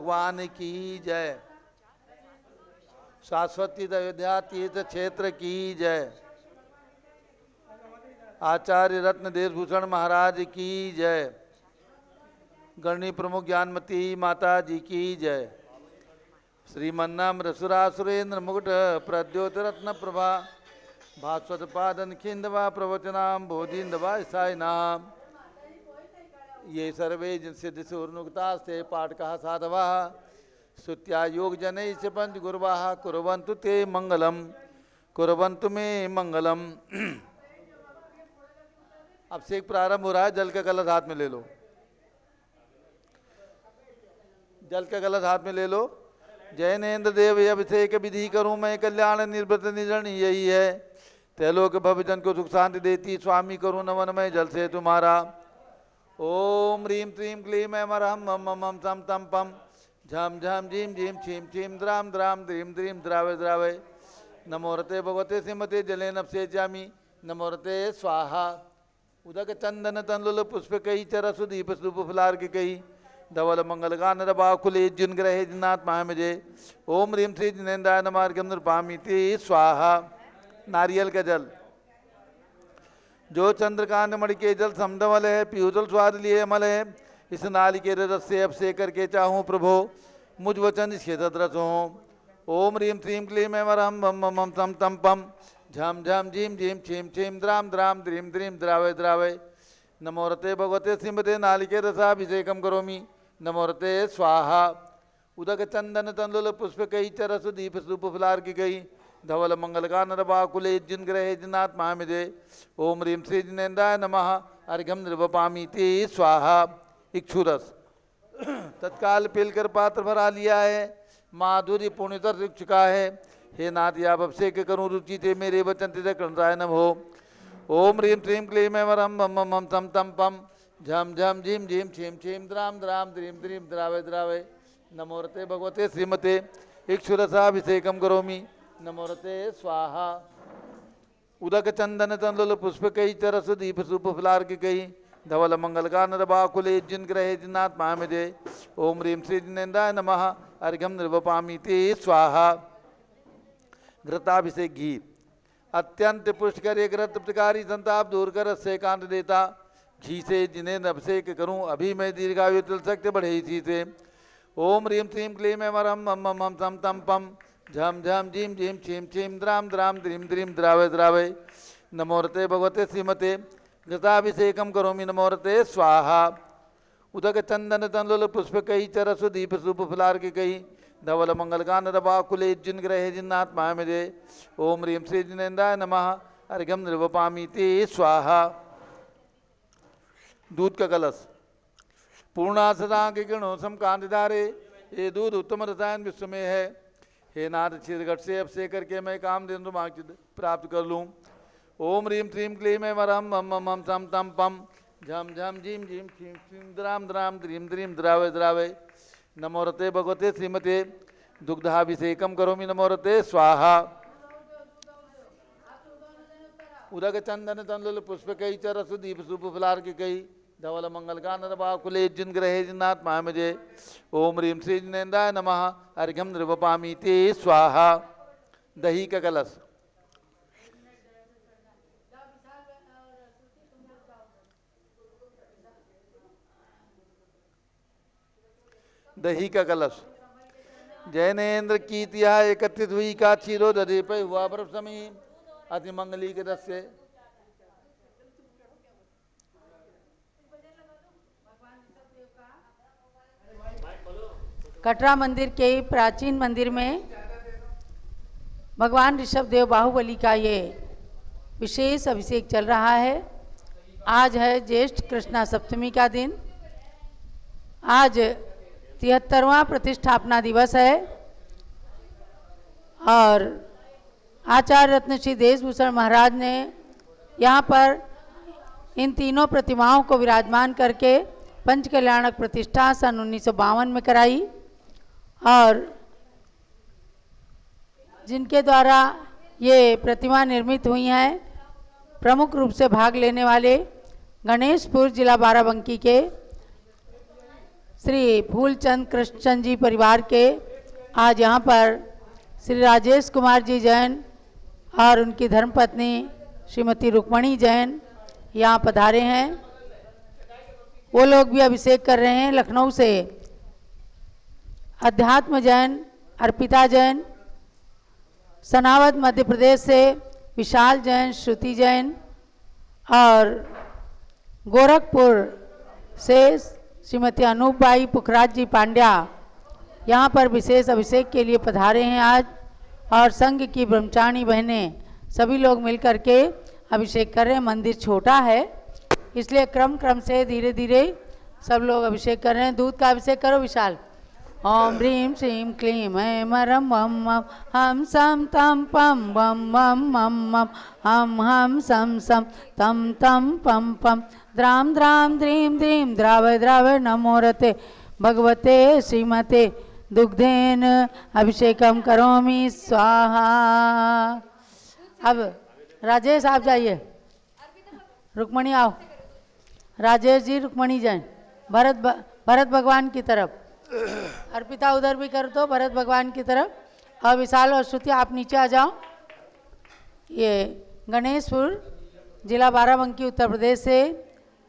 भगवान की जय। शाश्वती अयोध्या तीर्थ क्षेत्र की जय। आचार्य रत्न देशभूषण महाराज की जय। गणनी प्रमुख ज्ञानमती माता जी की जय। श्रीमन्नाम रसुरा सुरेंद्र मुकुट प्रद्योत रत्न प्रभा भास्वत पादन खिंदवा प्रवचनाम बोधिंदवा ईसाई नाम। ये सर्वे जिन सिद्ध सूर्नुक्तास्ते पाठका साधवा सुत्या योग जनै से पंच गुरुवाह कुर्वन्तु ते मंगलम कुर्वन्तु मे मंगलम। अब से एक प्रारंभ हो रहा है। जल का गलत हाथ में ले लो। जल का गलत हाथ में ले लो। जैनेन्द्र देव अभिषेक विधि करूं मैं कल्याण निर्वृत निजन यही है। तैलोक भवजन को सुख शांति देती स्वामी करूं नमन मैं जल से तुम्हारा। ओम ह्रीं क्लीं क्लीं ऐं मरहं मम मम मम सम तम पम झम झम झीम झीम छीम छीम द्राम द्राम द्रीम द्रीम द्रावे द्रावे। नमोरते भगवते सिमते जले नपसे जामी नमोरते स्वाहा। उदक चंदन तंलुल पुष्प कई चरसु दीप सुप फुलार के कई धवल मंगल गान रबाकुले जिन ग्रहे जिन्नाथ महामजे। ओम ह्रीं श्री जिनेन्द्राय नमार्गम नृपामिति स्वाहा। नारियल का जल जो चंद्रकांत मणि के जल समदमल है पीयूजल स्वाद लिए अमल है। इस नाली के रस से अब से करके चाहूँ प्रभो मुझ वचन इसके सदरस हों। ओम ह्रीं क्लीं क्लीं ऐं मरहं मम मम मम सम तम पम झम झम झीम झीम छीम छीम द्राम द्राम द्रीम द्रीम द्रावे द्रावे। नमोरते भगवते सिंहते नालिके रसाभिषेकम करोमि नमोरते स्वाहा। उदक चंदन तंदुल पुष्प कई चरसु दीप सूप फुलार की गई धवल मंगल गान रबाकुले जिन ग्रहे जिन्नाथ महामिदे। ओम ह्रीं श्री जिनेन्द्राय नमः अर्घ्यम निर्वपामीति स्वाहा। इक्षुरस तत्काल पीलकर पात्र भरा लिया है। माधुरी पुण्यतर रुक चुका है। हे नाथ आप अभिषेक करूँ रुचि थे मेरे वचन तिथे कृतायनम हो। ओम ह्रीं क्लीं क्लीं ऐं मरहं मम मम मम सम तम पम झम झम झीम झीम छीम छीम द्राम द्राम द्रीम द्रीम द्रावे द्रावे। नमोरते भगवते श्रीमते इक्षुरसाभिषेकम करोमि नमोरते स्वाहा। उदक चंदन तंदुल पुष्प कई चरसु दीप सूप फुलार की कई धवल मंगल गान रबाकुले जिन ग्रहे जिन्नाथ महामजे। ओम ह्रीं श्री जिनेन्द्राय नमः अर्घ्यम निर्वपामीति स्वाहा। घृताभिषेक घी अत्यंत पुष्कर एक तृप्तकारी संताप दूर कर से कांत देता। घी से जिन्हें अभिषेक करूं अभी मैं दीर्घायु तिल सकते बढ़े इसी से। ओम ह्रीं श्रीं क्लीं ऐं मरहं मम मम मम सम तम पम झम झम झीम झीम छीम छीम द्राम द्राम द्रीम द्रीम द्रावे द्रावे। नमोरते भगवते श्रीमते घृताभिषेकम करोमि नमोरते स्वाहा। उदक चंदन तंलुल पुष्प कई चरसु दीप सूप फुलार की कई धवल मंगल गान रबाकुले जिन ग्रहे जिन्नाथ महामजे। ओम ह्रीं श्री जिनेन्द्राय नमः अर्घ्यम निर्वपामीति स्वाहा। दूध का कलश पूर्णासदा के किरणों समकांतधारे ये दूध उत्तम रसायन विश्व में है। हे नाथ क्षीरघट से अभिषेक करके मैं कामधेनु प्राप्त कर लूँ। ओम ह्रीं श्रीं क्लीं ऐं मरहं मम मम मम सम तम पम झम झम झीम झीम छीम छीम द्राम द्राम द्रीम द्रीम द्रावे द्रावे। नमोरते भगवते श्रीमते दुग्धाभिषेकम करोमि नमोरते स्वाहा। उदक चंदन तंदुल पुष्प कई चरसु दीप सूप फुलार की कई धवल मंगल गान रबाकुले जिन ग्रहे जिन्नाथ महामजे। ओम ह्रीं श्री जिनेन्द्राय नमः अर्घ्यम निर्वपामीति स्वाहा। दही का कलश दही का कलश जैनेन्द्र की तिया एकत्रित हुई का क्षीरो दधे पे हुआ बर्फ समी अति मंगली के रस से। कटरा मंदिर के प्राचीन मंदिर में भगवान ऋषभ देव बाहुबली का ये विशेष अभिषेक चल रहा है। आज है ज्येष्ठ कृष्णा सप्तमी का दिन। आज 73वां प्रतिष्ठापना दिवस है और आचार्य रत्न श्री देशभूषण महाराज ने यहाँ पर इन तीनों प्रतिमाओं को विराजमान करके पंच कल्याणक प्रतिष्ठा सन 1952 में कराई और जिनके द्वारा ये प्रतिमा निर्मित हुई हैं प्रमुख रूप से भाग लेने वाले गणेशपुर जिला बाराबंकी के श्री फूलचंद कृष्णचंद जी परिवार के आज यहाँ पर श्री राजेश कुमार जी जैन और उनकी धर्मपत्नी श्रीमती रुक्मणी जैन यहाँ पधारे हैं। वो लोग भी अभिषेक कर रहे हैं। लखनऊ से अध्यात्म जैन अर्पिता जैन, सनावद मध्य प्रदेश से विशाल जैन, श्रुति जैन और गोरखपुर से श्रीमती अनूपबाई पुखराज जी पांड्या यहाँ पर विशेष अभिषेक के लिए पधारे हैं आज। और संघ की ब्रह्मचारिणी बहनें सभी लोग मिलकर के अभिषेक कर रहे हैं। मंदिर छोटा है इसलिए क्रम से धीरे धीरे सब लोग अभिषेक कर रहे हैं। दूध का अभिषेक करो विशाल। ओम ह्रीं श्रीं क्लीं ऐं मरं मम मम हम सम तम पम बम मम मम मम हम सम सम तम तम पम पम द्राम द्राम द्रीं द्रीं द्रावय द्रावय नमोरते भगवते श्रीमते दुग्धेन अभिषेकम करोमि स्वाहा। अब राजेश आप जाइए, रुक्मणी आओ। राजेश जी रुक्मणी जाए भरत भगवान की तरफ। अर्पिता उधर भी कर दो भरत भगवान की तरफ। और विशाल और श्रुति आप नीचे आ जाओ। ये गणेशपुर जिला बाराबंकी उत्तर प्रदेश से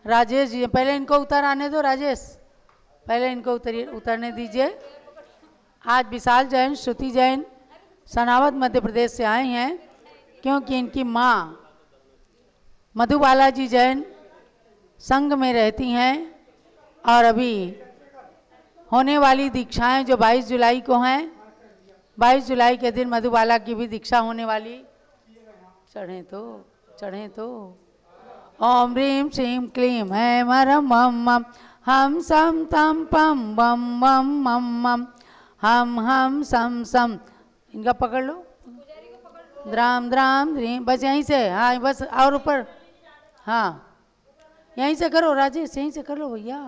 राजेश जी, पहले इनको उतर आने दो। राजेश पहले इनको उतरने दीजिए। आज विशाल जैन, श्रुति जैन सनावद मध्य प्रदेश से आए हैं क्योंकि इनकी माँ मधुबाला जी जैन संघ में रहती हैं और अभी होने वाली दीक्षाएं जो 22 जुलाई को हैं, 22 जुलाई के दिन मधुबाला की भी दीक्षा होने वाली। चढ़ें तो ओम ह्रीं श्रीं क्लीं ऐं मरं मम मम हम सम तम पम बम मम मम मम हम सम सम। इनका पकड़ लो। द्राम द्राम द्रीं, बस यहीं से। हाँ बस और ऊपर। हाँ यहीं से करो राजेश, यहीं से कर लो भैया।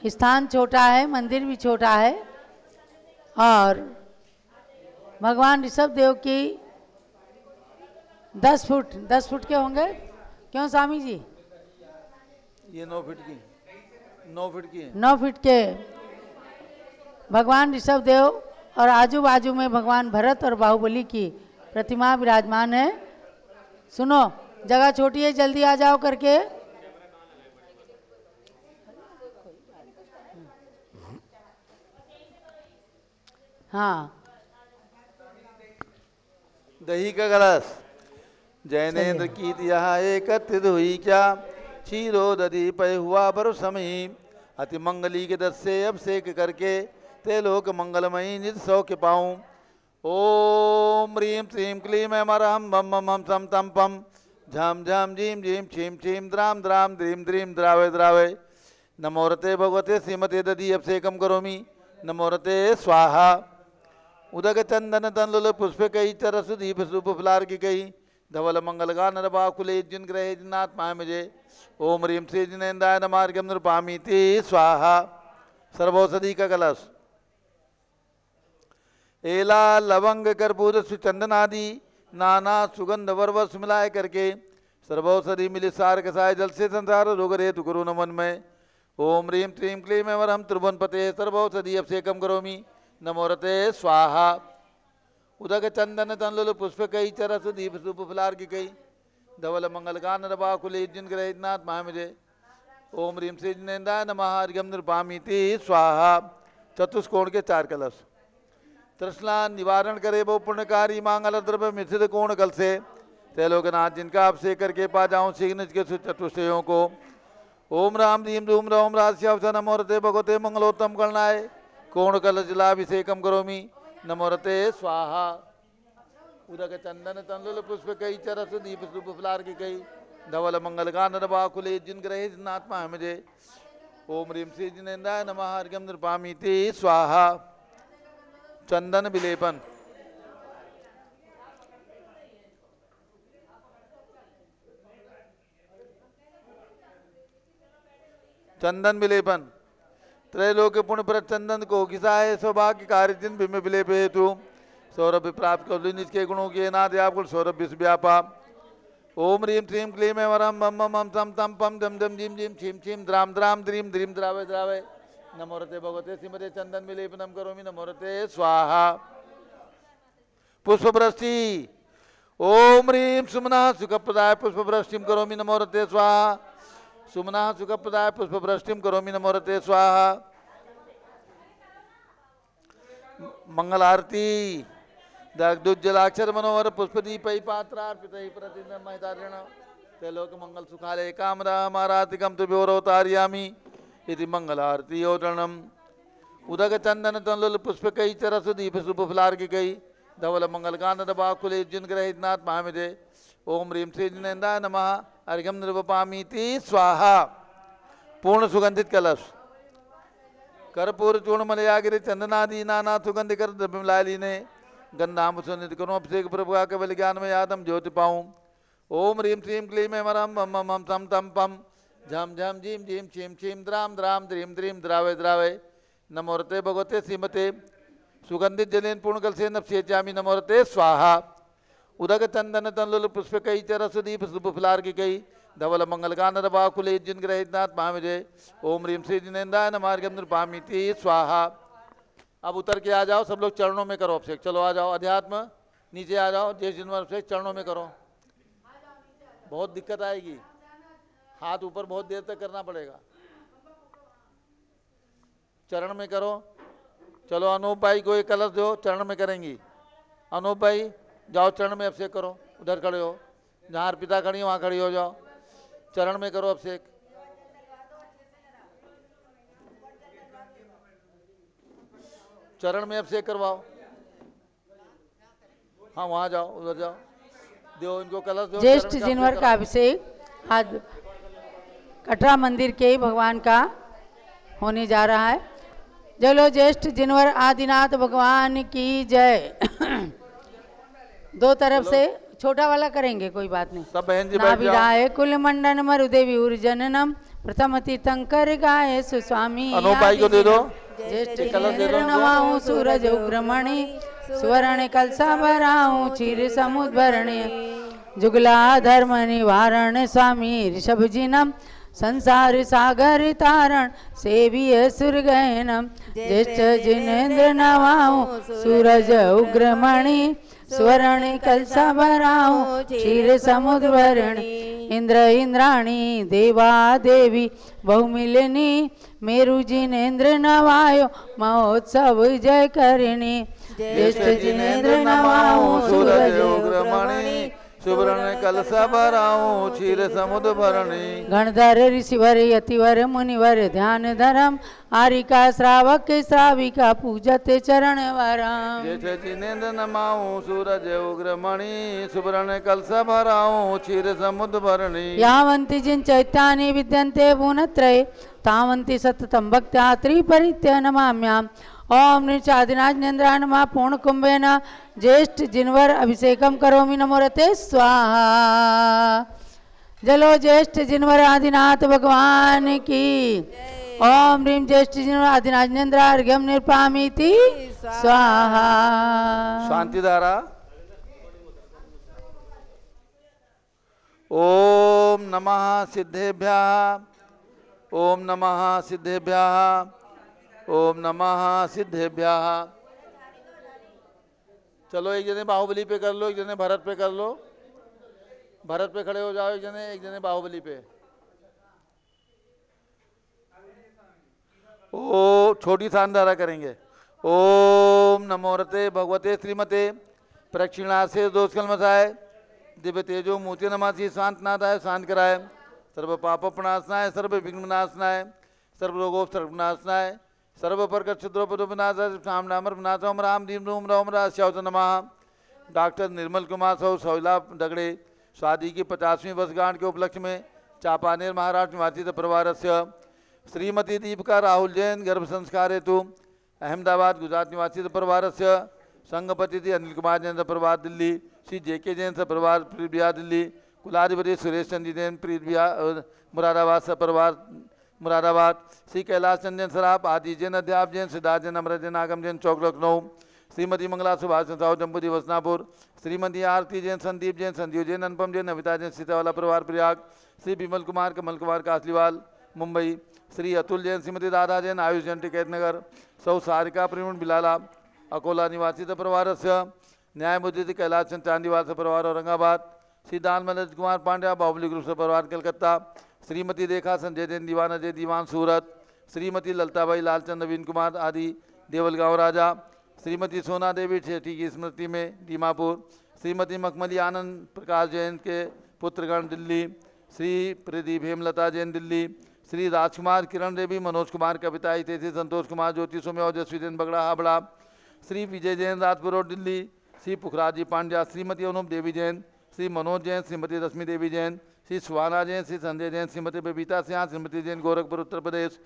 स्थान छोटा है, मंदिर भी छोटा है और भगवान ऋषभ देव की 10 फुट के होंगे। क्यों स्वामी जी? ये 9 फीट की 9 फीट के भगवान ऋषभ देव और आजू बाजू में भगवान भरत और बाहुबली की प्रतिमा विराजमान है। सुनो, जगह छोटी है, जल्दी आ जाओ करके। हाँ दही का गलास जैनेन्द्र की यहाँ एकत्रित हुई क्या, क्षीरो दधी पय हुआ बरसमयी अति मंगली के दस से अभिषेक करके ते लोक मंगलमयी निज सौख्य पाऊँ। ओम ह्रीं श्रीं क्लीं ऐं मरं मम मम हम सम तम पम झम झम झीम झीम छीम छीम द्राम द्राम द्रीम द्रीम द्रावय द्रावय नमोरते भगवते श्रीमते दधी अभिषेकम करोमि नमोरते स्वाहा। उदक चंदन तनलुल पुष्प कई चरस दीप सुप फलार की कई धवल मंगल गा नरबाकुले जिन ग्रहे जिनात्मा मुझे ओम ह्रीं श्री जिनेन्द्राय नमार्गम नृपामीति स्वाहा। सर्वौषधि का कलश एला लवंग कर्पूर सुचंदन आदि नाना सुगंध वर्वस मिलाए करके सर्वौषधि मिले सार कसाय जल से संसार रोग रेतु करो नमन में। ओम ह्रीं श्रीं क्लीं ऐं वरहं त्रिभुवन पते सर्वौषधि अभिषेकम करोमि नमोरते स्वाहा। उदक चंदन तनलुल पुष्प कई चरस दीप सुप फलार की कई धवल मंगल गान नरबाकुले जिन ग्रह नाथ मुझे ओम ह्रीं श्री जिनेन्द्राय नमः अर्घ्यम नृपामीति स्वाहा। चतुष्कोण के 4 कलश तृष्णा निवारण करे वो पुण्यकारी मांगल द्रव्य मिश्रित कोण कल से त्रैलोकनाथ जिनका अभिषेक करके पा जाऊँ शीघ्र के चतुष्टयों को। ओम राम रीम धूम रोम राश्यावसन नमोरते भगवते मंगलोत्तम गणनाय कोण कल जलाभिषेकम करोमि नमोरते स्वाहा। उदक चंदन तनलुल पुष्प कई चरस दीप सुप फलार की कई धवल मंगल गान नरबाकुले जिन ग्रहे जिनात्मा मुझे ओम ह्रीं श्री जिनेन्द्राय नमः अर्घ्यम नृपामीति स्वाहा। चंदन विलेपन चंदन विलेपन त्रैलोक पुण्य पर चंदन को घिसाए सौभाग्य कार्य जिन भीम विलेप हेतु सौरभ प्राप्त कर निज के गुणों के नाद आप सौरभ विष व्यापा। ओम ह्रीं श्रीं क्लीं ऐं वरं मम मम हम तम तम पम दम दम जीम जीम छीम छीम द्राम द्राम द्रीम द्रीम द्रावय द्रावय नमोरते भगवते श्रीमते चंदन विलेपनम करोमि नमोरते स्वाहा। पुष्पवृष्टि ओम ह्रीं सुमना सुखप्रदाय पुष्पवृष्टिम करोमि नमोरते स्वाहा। सुमना सुखप्रदाय पुष्पवृष्टिम करोमि नमोरते स्वाहा। मंगल आरती दग्धुज्जलाक्षर मनोहर पुष्पदीपै पात्रार्पितैः प्रतिदिनमहितार्यण त्रैलोक मंगल सुखालय कामरामारातिकं तुभ्योरवतारयामि इति मंगल आरती ओदनम उदक चंदन तनलुल पुष्पकै चरस दीप शुभफलार्घिकै धवल मंगलकांत बाकुले जिनग्रहित नाथ महामिदे ओम ह्रीं श्री जिनेन्द्राय नमः अर्घ्यं निर्वपामीति स्वाहा। पूर्ण सुगंधित कलश कर्पूर चूर्ण मलयागिरि चंदनादि नाना सुगंधि कर द्रव्यमलालीने गंधाम सुनित करो अभिषेक प्रभु का केवल ज्ञान में आदम ज्योति पाऊं। ओम ह्रीं श्रीं क्लीं ऐं वरं मम मम हम तम तम पम झम झम झीम झीम छीम छीम द्राम द्राम द्रीम द्रीम द्रावय द्रावय नमोरते भगवते श्रीमते सुगंधित जलेन पूर्ण कल से नपसेचामी नमोरते स्वाहा। उदक चंदन तनलुल पुष्पकै चरसदीप शुभफलार्घिकै धवल मंगलकांत बाकुले जिनग्रहित नाथ महाविजय ओम ह्रीं श्री जिनेन्द्राय नमः अर्घ्यं निर्वपामीति स्वाहा। अब उतर के आ जाओ, सब लोग चरणों में करो अभिषेक। चलो आ जाओ, अध्यात्म नीचे आ जाओ, जय जिनवर अभिषेक चरणों में करो। बहुत दिक्कत आएगी, हाथ ऊपर बहुत देर तक करना पड़ेगा। चरण में करो। चलो अनूप भाई को एक कलश दो, चरण में करेंगी। अनूप भाई जाओ चरण में अभिषेक करो, उधर खड़े हो, जहाँ अर्पिता खड़ी है वहाँ खड़ी हो जाओ, चरण में करो अभिषेक। चरण में अभिषेक करवाओ। हाँ वहाँ जाओ, उधर जाओ, दो इनको कलश दो। ज्येष्ठ जिनवर का अभिषेक आज कटरा मंदिर के भगवान का होने जा रहा है। चलो ज्येष्ठ जिनवर आदिनाथ भगवान की जय। दो तरफ से छोटा वाला करेंगे, कोई बात नहीं। सब बहन जी बैठ जाओ। नाभिराय कुल मंडन मरुदेवी उर्जननम प्रथम तीर्थंकर गाय सुस्वामी। अनूप भाई को दे दो। ज्येष्ठ जिनेन्द्र नमाऊं सूरज उग्रमणि सुवर्ण कलसा भराऊं क्षीर समुद्र भरणे जुगला धर्म निवारण स्वामी ऋषभ जिनम संसार सागर तारण सेवीय सुरगैनम। ज्येष्ठ जिनेन्द्र नमाऊं सूरज उग्रमणि स्वर्ण कलसा भराऊं क्षीर समुद्र भरणी इंद्र इंद्राणी देवा देवी बहुमिलनी मेरु जिनेन्द्र नवायो महोत्सव जय करिणी। ज्येष्ठ जिनेन्द्र नमाऊं सूरज उग्रमणि सुवर्ण कलसा भराऊं क्षीर समुद्र भरणी। गणधर ऋषिवर यतिवर मुनिवर ध्यान धरम आरिका श्रावक श्राविका पूजत चरण वरम। ज्येष्ठ जिनेन्द्र नमाऊं सूरज उग्रमणि सुवर्ण कलसा भराऊं क्षीर समुद्र भरणी। यावन्ति जिन चैत्यानि विद्यन्ते भुवनत्रये तावन्ति सततं भक्त्या त्रिपरित्य नमाम्याम्। ओम नृचादिनाथ जिनेन्द्राय नमः पूर्ण कुंभेन ज्येष्ठ जिनवर अभिषेकम करोमि नमोरते स्वाहा। जलो ज्येष्ठ जिनवर आदिनाथ भगवान की। ओम ह्रीं ज्येष्ठ जिनवर आदिनाथ जिनेन्द्राय अर्घ्यं निर्वपामीति स्वाहा। शांति धारा। ओम नमः सिद्धेभ्यः ओम नमः सिद्धेभ्यः ओम नमः सिद्धेभ्यः। चलो एक जने बाहुबली पे कर लो, एक जने भरत पे कर लो। भरत पे खड़े हो जाओ, एक जने बाहुबली पे। ओ छोटी सांधारा करेंगे। ओम नमोरते भगवते श्रीमते प्रक्षिणासे दोष कलमसाय दिव्य तेजो मूर्ति नमासी शांतनाथाय शांत कराय सर्व पाप प्रणाशनाय सर्व विघ्न विनाशनाय सर्व रोगोपसर्गनाशनाय सर्व प्रकट क्षुद्रोपनाशाय सामनामर विनाशोम राम दीम रूम रोम राश्यावत नमः। डॉक्टर निर्मल कुमार सौला दगड़े शादी की 50वीं वर्षगांठ के उपलक्ष्य में चापानेर महाराष्ट्र निवासी परिवार से श्रीमती दीपिका राहुल जैन गर्भ संस्कार हेतु अहमदाबाद गुजरात निवासी परिवार से संघपति अनिल कुमार जैन परिवार दिल्ली श्री जेके जैन परिवार प्रीत बिहार दिल्ली कुलाधिपति सुरेश चंद्र जैन प्रीत बिहार मुरादाबाद परिवार मुरादाबाद श्री कैलाश चंद जैन सराफ आदि जैन अध्याप जैन सिद्धार्थ जैन अमृत जैन आगम जैन चौक लखनऊ श्रीमती मंगला सुभाष साहू जम्बूजी वसनापुर, श्रीमती आरती जैन, संदीप जैन, संजीव जैन, अनुपम जैन, नविता जैन, सीतावाला परिवार प्रयाग, श्री विमल कुमार, कमल कुमार कासलीवाल मुंबई, श्री अतुल जैन, श्रीमती राधा जैन, आयुष जैन टिकैतनगर, सौ सारिका प्रवीण बिलाला अकोला निवासी परिवार से, न्यायमूर्ति कैलाश चंद चांदीवाल से परिवार औरंगाबाद, श्री दान मनोज कुमार पांड्या बाहुबली ग्रुप से परिवार कलकत्ता, श्रीमती रेखा संजय जैन दीवान अजय दीवान सूरत, श्रीमती ललताबाई लालचंद नवीन कुमार आदि देवलगांव राजा, श्रीमती सोना देवी ठेठी की स्मृति में दीमापुर, श्रीमती मखमली आनंद प्रकाश जैन के पुत्रगण दिल्ली, श्री प्रदीप हेमलता जैन दिल्ली, श्री राजकुमार किरण देवी मनोज कुमार कविता इतेथी संतोष कुमार ज्योति सोम्या ओजस्वी जैन बगड़ा हाबड़ा, श्री विजय जैन राजपुर रोड दिल्ली, श्री पुखराज जी पांड्या, श्रीमती अनुप देवी जैन, श्री मनोज जैन, श्रीमती रश्मि देवी जैन, श्री सुहाना जैन, श्री संजय जैन, श्रीमती बबीता सिंह, श्रीमती जैन गोरखपुर उत्तर प्रदेश,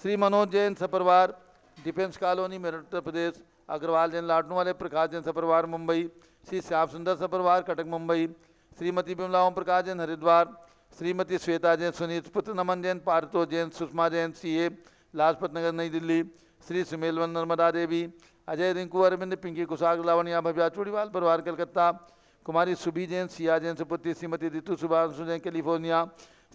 श्री मनोज जैन सपरिवार डिफेंस कॉलोनी मेरठ उत्तर प्रदेश, अग्रवाल जैन लाडनू वाले, प्रकाश जैन सपरिवार मुंबई, श्री श्याम सुंदर सपरिवार कटक मुंबई, श्रीमती बिमला ओम प्रकाश जैन हरिद्वार, श्रीमती श्वेता जैन सुनीत पुत्र नमन जैन पार्थो जैन सुषमा जैन सीए लाजपत नगर नई दिल्ली, श्री सुमेलवन नर्मदा देवी, अजय रिंकू अरविंद पिंकी कुशाग लावणिया भव्या चूड़ीवाल परिवार कलकत्ता, कुमारी सुबी जैन सिया जैन सुपुत्री, श्रीमती ऋतु सुभाषु जैन कैलिफोर्निया,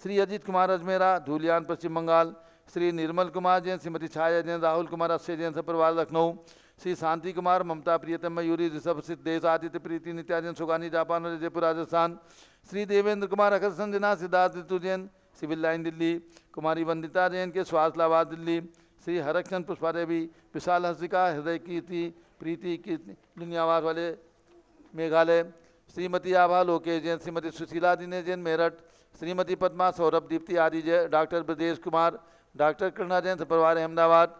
श्री अजीत कुमार अजमेरा धूलियान पश्चिम बंगाल, श्री निर्मल कुमार जैन, श्रीमती छाया जैन, राहुल कुमार अक्षय जैन सपरिवार लखनऊ, श्री शांति कुमार ममता प्रियतम मयूरी ऋषभ सिद्धेश आदित्य प्रीति नित्या जैन सुगानी जापान और जयपुर राजस्थान, श्री देवेंद्र कुमार अखर संजना सिद्धार्थ ऋतु जैन सिविल लाइन दिल्ली, कुमारी वंदिता जैन के स्वास्थलाबाद दिल्ली, श्री हरक्षण पुष्पा देवी विशाल हस्तिका हृदय कीर्ति प्रीति कीर्ति लुनियावास वाले मेघालय, श्रीमती आभा लोकेश जैन, श्रीमती सुशीला दिनेश जैन मेरठ, श्रीमती पद्मा सौरभ दीप्ति आदि जय, डॉक्टर ब्रजेश कुमार, डॉक्टर कृष्णा जैन परिवार अहमदाबाद,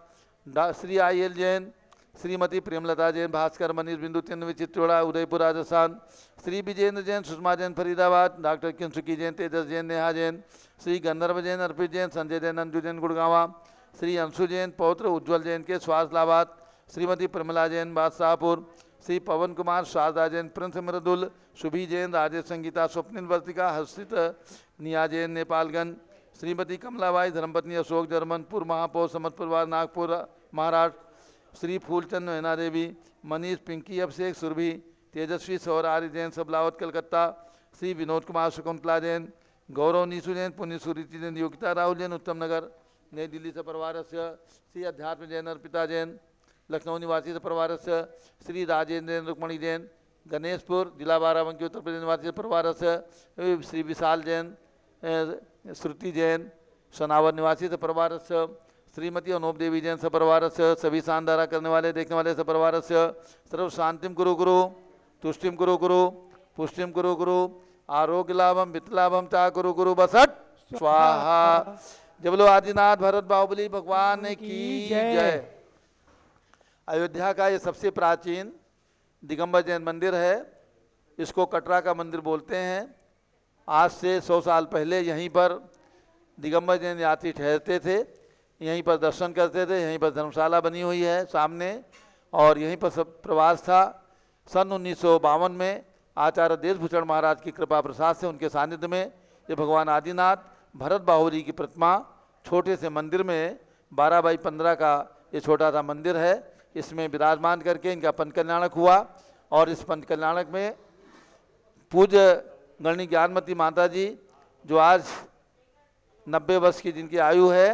श्री IL जैन, श्रीमती प्रेमलता जैन, भास्कर मनीष बिंदु तिन्नवी चित्तौड़ा उदयपुर राजस्थान, श्री विजेंद्र जैन, सुषमा जैन फरीदाबाद, डॉक्टर किंसुकी जैन, तेजस जैन, नेहा जैन, श्री गंधर्व जैन, अर्पित जैन, संजय जैन, अंजू जैन गुड़गावा, श्री अंशु जैन पौत्र उज्ज्वल जैन के स्वास्थलाबाद, श्रीमती प्रमिला जैन बादशाहपुर, श्री पवन कुमार शारदा जैन प्रिंस मृदुल, शुभी जैन, राजेश संगीता स्वप्निल वर्तिका हर्षित निया जैन नेपालगंज, श्रीमती कमलाबाई धर्मपत्नी अशोक जर्मनपुर महापौर समत परिवार नागपुर महाराष्ट्र, श्री फूलचंद नैना देवी, मनीष पिंकी अभिषेक सुरभि, तेजस्वी सौर आर्य जैन सबलावत कलकत्ता, श्री विनोद कुमार शकुंतला जैन, गौरव नीसू जैन पुण्य सुरीति जैन योगिता राहुल जैन उत्तम नगर नई दिल्ली से परिवार से, श्री अध्यात्म जैन अर्पिता जैन लखनऊ निवासी से परिवार से, श्री राजेंद्र जैन रुक्मणी जैन गणेशपुर जिला बाराबंकी उत्तर प्रदेश निवासी परिवार से, श्री विशाल जैन श्रुति जैन सनावर निवासी से परिवार से, श्रीमती अनूप देवी जैन सपरिवार से, सभी शानदारा करने वाले देखने वाले सपरिवार से, सर्व शांतिम कुरु गुरु तुष्टिम कुरु गुरु पुष्टिम कुरु गुरु आरोग्य लाभम वित्तलाभम चा कुरु गुरु बसट स्वाहा। जब लो आदिनाथ भरत बाहुबली भगवान की जय। अयोध्या का ये सबसे प्राचीन दिगंबर जैन मंदिर है, इसको कटरा का मंदिर बोलते हैं। आज से 100 साल पहले यहीं पर दिगंबर जैन यात्री ठहरते थे, यहीं पर दर्शन करते थे, यहीं पर धर्मशाला बनी हुई है सामने और यहीं पर सब प्रवास था। सन 1952 में आचार्य देशभूषण महाराज की कृपा प्रसाद से उनके सानिध्य में ये भगवान आदिनाथ भरत बाहुबली की प्रतिमा छोटे से मंदिर में 12 बाई 15 का ये छोटा सा मंदिर है, इसमें विराजमान करके इनका पंच कल्याणक हुआ। और इस पंच कल्याणक में पूज्य गणनी ज्ञानमती माता जी जो आज 90 वर्ष की जिनकी आयु है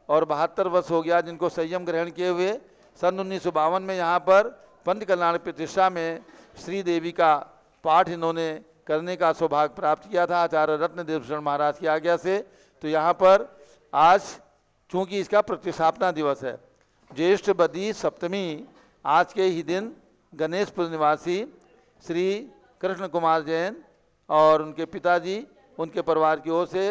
और 72 वर्ष हो गया जिनको संयम ग्रहण किए हुए, सन 1952 में यहाँ पर पंच कल्याण प्रतिष्ठा में श्री देवी का पाठ इन्होंने करने का सौभाग्य प्राप्त किया था आचार्य रत्न देवभूषण महाराज की आज्ञा से। तो यहाँ पर आज चूँकि इसका प्रतिष्ठापना दिवस है, ज्येष्ठ बदी सप्तमी आज के ही दिन गणेशपुर निवासी श्री कृष्ण कुमार जैन और उनके पिताजी उनके परिवार की ओर से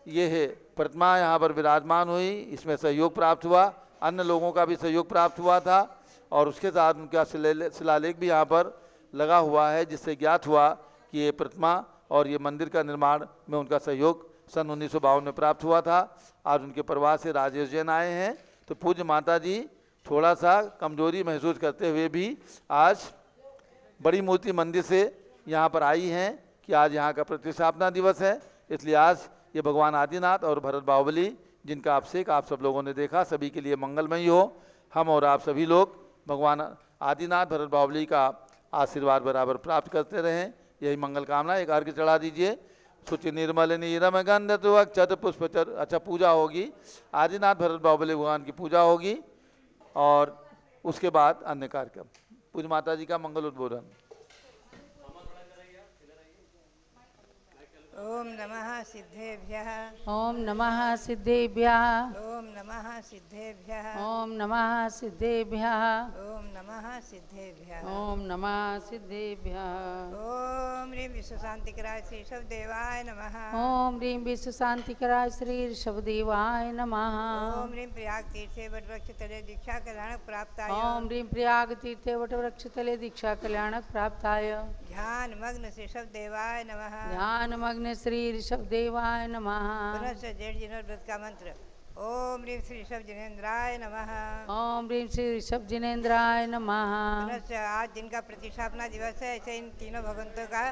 ये है प्रतिमा यहाँ पर विराजमान हुई। इसमें सहयोग प्राप्त हुआ, अन्य लोगों का भी सहयोग प्राप्त हुआ था और उसके साथ उनका शिलालेख भी यहाँ पर लगा हुआ है, जिससे ज्ञात हुआ कि ये प्रतिमा और ये मंदिर का निर्माण में उनका सहयोग सन 1952 में प्राप्त हुआ था। आज उनके परिवार से राजेश जैन आए हैं। तो पूज्य माता जी थोड़ा सा कमजोरी महसूस करते हुए भी आज बड़ी मूर्ति मंदिर से यहाँ पर आई हैं कि आज यहाँ का प्रतिष्ठापना दिवस है, इसलिए आज ये भगवान आदिनाथ और भरत बाहुबली जिनका अभिषेक आप सब लोगों ने देखा, सभी के लिए मंगलमयी हो। हम और आप सभी लोग भगवान आदिनाथ भरत बाहुबली का आशीर्वाद बराबर प्राप्त करते रहें, यही मंगल कामना। एक अर्घ्य चढ़ा दीजिए। शुचि निर्मल नीरम गंध अक्षत पुष्प अच्छा पूजा होगी, आदिनाथ भरत बाहुबली भगवान की पूजा होगी और उसके बाद अन्य कार्यक्रम। पूज्य माता जी का मंगल उद्बोधन। ओम नमः सिद्धेभ्यः। ओम नमः सिद्धेभ्यः। ओम नमः सिद्धेभ्यः। ओम नमः सिद्धेभ्यः। ओम नमः सिद्धेभ्यः। ओम नमः सिद्धेभ्यः। ओम ह्रीं विश्व शांतिकराय श्री ऋषभदेवाय नमः। ओम ह्रीं विश्व शांतिकराय श्री ऋषभदेवाय नमः। ओम ह्रीं प्रयाग तीर्थे वटवृक्ष तले दीक्षा कल्याण प्राप्ताय। ओम ह्रीं प्रयाग तीर्थे वटवृक्ष तले दीक्षा कल्याणक प्राप्ताय। ध्यान मग्न श्री ऋषभदेवाय नमः। ध्यान मग्न श्री ऋषभदेवाय नमः। पुनश्च जेठ जिनोर्व्रत का मंत्र। ओम ह्रीं श्री ऋषभ जिनेन्द्राय नमः। ओम ह्रीं श्री ऋषभ जिनेन्द्राय नमः। पुनश्च आज जिनका प्रतिष्ठापना दिवस है, ऐसे इन तीनों भगवंतों का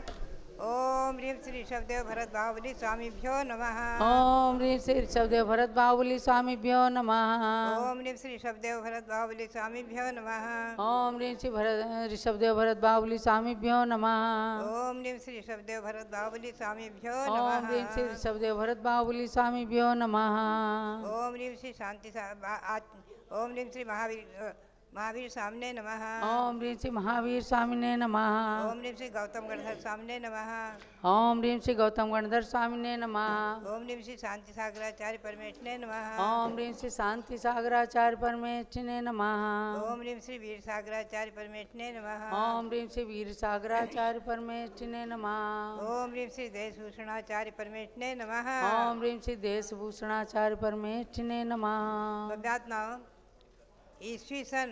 ओम ह्रीं श्री ऋषभदेव भरत बाहुबली स्वामीभ्यो नमः। ओम ह्रीं श्री ऋषभदेव भरत बाहुबली स्वामीभ्यो नमः। ओम ह्रीं श्री ऋषभदेव भरत बाहुबली स्वामीभ्यो नमः। ओम ह्रीं श्री ऋषभदेव भरत बाहुबली स्वामीभ्यो नमः। ओम ह्रीं श्री ऋषभदेव भरत बाहुबली स्वामीभ्यो ओम ह्रीं श्री नमः। ऋषभदेव भरत बाहुबली स्वामीभ्यो नमः। ओम ह्रीं श्री शांति ओम ह्रीं श्री महावीर सामने नमः। ओम ह्रीं श्री महावीर स्वामिने नमः। ओम ह्रीं श्री गौतम गणधर सामने नमः। ओम ह्रीं श्री गौतम गणधर स्वामिने नमः। ओम ह्रीं श्री शांति सागराचार्य परमेश्वरने नमः। ओम ह्रीं श्री शांति सागराचार्य परमेश्वरने नमः। ओम ह्रीं श्री वीर सागराचार्य परमेश्वरने नमः। ओम ह्रीं श्री वीर सागराचार्य परमेश्वरने नमः। ओम ह्रीं श्री देशभूषणाचार्य परमेश्वरने नमः। ओम ह्रीं श्री देशभूषणाचार्य परमेश्वरने नमः। अध्यात्मा ईस्वी सन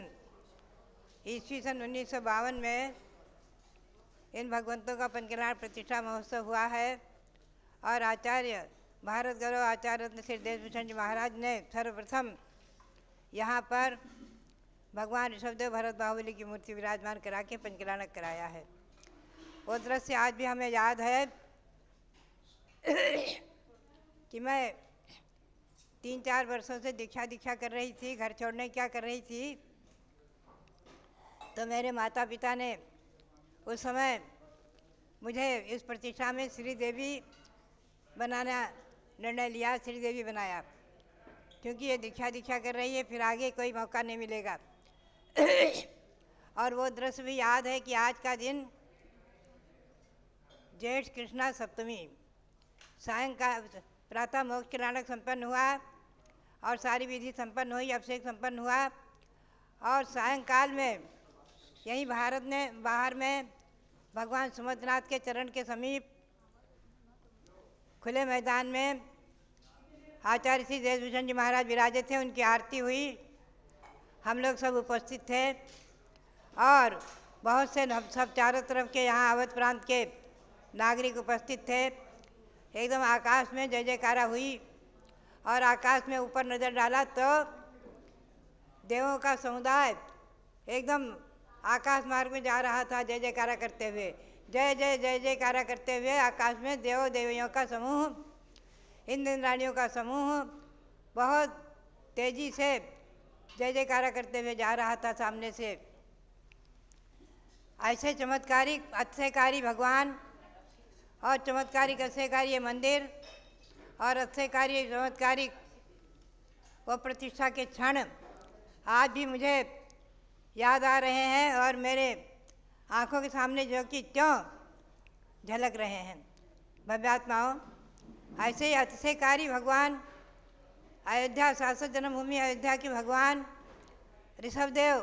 1952 में इन भगवंतों का पंचकल्याण प्रतिष्ठा महोत्सव हुआ है और आचार्य भारत गौरव आचार्य रत्न श्री देशभूषण जी महाराज ने सर्वप्रथम यहाँ पर भगवान ऋषभदेव भरत बाहुबली की मूर्ति विराजमान करा के पंचकल्याणक कराया है। वो दृश्य आज भी हमें याद है कि मैं 3-4 वर्षों से दीक्षा कर रही थी, घर छोड़ने क्या कर रही थी, तो मेरे माता पिता ने उस समय मुझे इस प्रतिष्ठा में श्री देवी बनाना निर्णय लिया, श्री देवी बनाया, क्योंकि ये दीक्षा कर रही है, फिर आगे कोई मौका नहीं मिलेगा। और वो दृश्य भी याद है कि आज का दिन जेठ कृष्णा सप्तमी सायंकाल प्रातः मोक्ष कल्याणक संपन्न हुआ और सारी विधि संपन्न हुई, अभिषेक संपन्न हुआ और सायंकाल में यहीं बाहर में भगवान सुमंतनाथ के चरण के समीप खुले मैदान में आचार्य श्री देशभूषण जी महाराज विराजे थे, उनकी आरती हुई, हम लोग सब उपस्थित थे और बहुत से सब चारों तरफ के यहाँ अवध प्रांत के नागरिक उपस्थित थे। एकदम आकाश में जय जयकारा हुई और आकाश में ऊपर नज़र डाला तो देवों का समुदाय एकदम आकाश मार्ग में जा रहा था जय जयकारा करते हुए, जय जयकारा करते हुए आकाश में देव देवियों का समूह, इंद्र इंद्राणियों का समूह बहुत तेजी से जय जयकारा करते हुए जा रहा था सामने से। ऐसे चमत्कारिक अतिशयकारी भगवान और चमत्कारिक अतिशयकारी ये मंदिर और अतिशयकारी चमत्कारिक वो प्रतिष्ठा के क्षण आज भी मुझे याद आ रहे हैं और मेरे आँखों के सामने जो कि क्यों झलक रहे हैं। भव्यात्माओं, ऐसे ही अतिशयकारी भगवान अयोध्या शाश्वत जन्मभूमि अयोध्या के भगवान ऋषभदेव,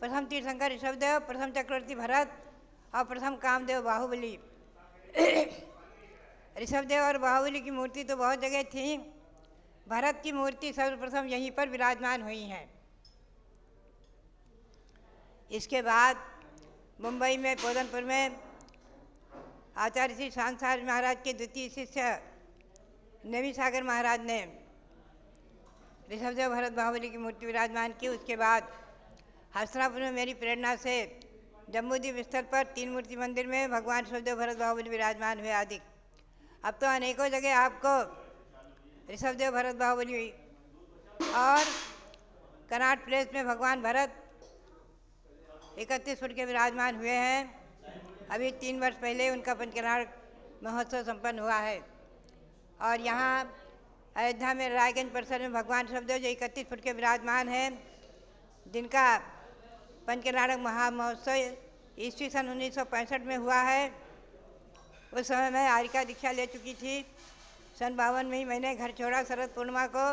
प्रथम तीर्थंकर ऋषभदेव, प्रथम चक्रवर्ती भरत और प्रथम कामदेव बाहुबली। ऋषभदेव और बाहुबली की मूर्ति तो बहुत जगह थी, भरत की मूर्ति सर्वप्रथम यहीं पर विराजमान हुई हैं। इसके बाद मुंबई में पोदनपुर में आचार्य श्री शांताचार्य महाराज के द्वितीय शिष्य नेमी सागर महाराज ने ऋषभदेव भरत बाहुबली की मूर्ति विराजमान की। उसके बाद हस्तिनापुर में मेरी प्रेरणा से जम्बूद्वीप स्थल पर 3 मूर्ति मंदिर में भगवान ऋषभदेव भरत बाहुबली विराजमान हुए आदि। अब तो अनेकों जगह आपको ऋषभदेव भरत बाहुबली और कनाट प्लेस में भगवान भरत 31 फुट के विराजमान हुए हैं। अभी 3 वर्ष पहले उनका पंचकल्याण महोत्सव संपन्न हुआ है। और यहाँ अयोध्या में रायगंज परिसर में भगवान ऋषभदेव जो 31 फुट के विराजमान हैं, जिनका पंचकल्याणक महामहोत्सव ईस्वी सन 1965 में हुआ है। उस समय मैं आरिका दीक्षा ले चुकी थी। सन 52 में ही मैंने घर छोड़ा शरद पूर्णिमा को,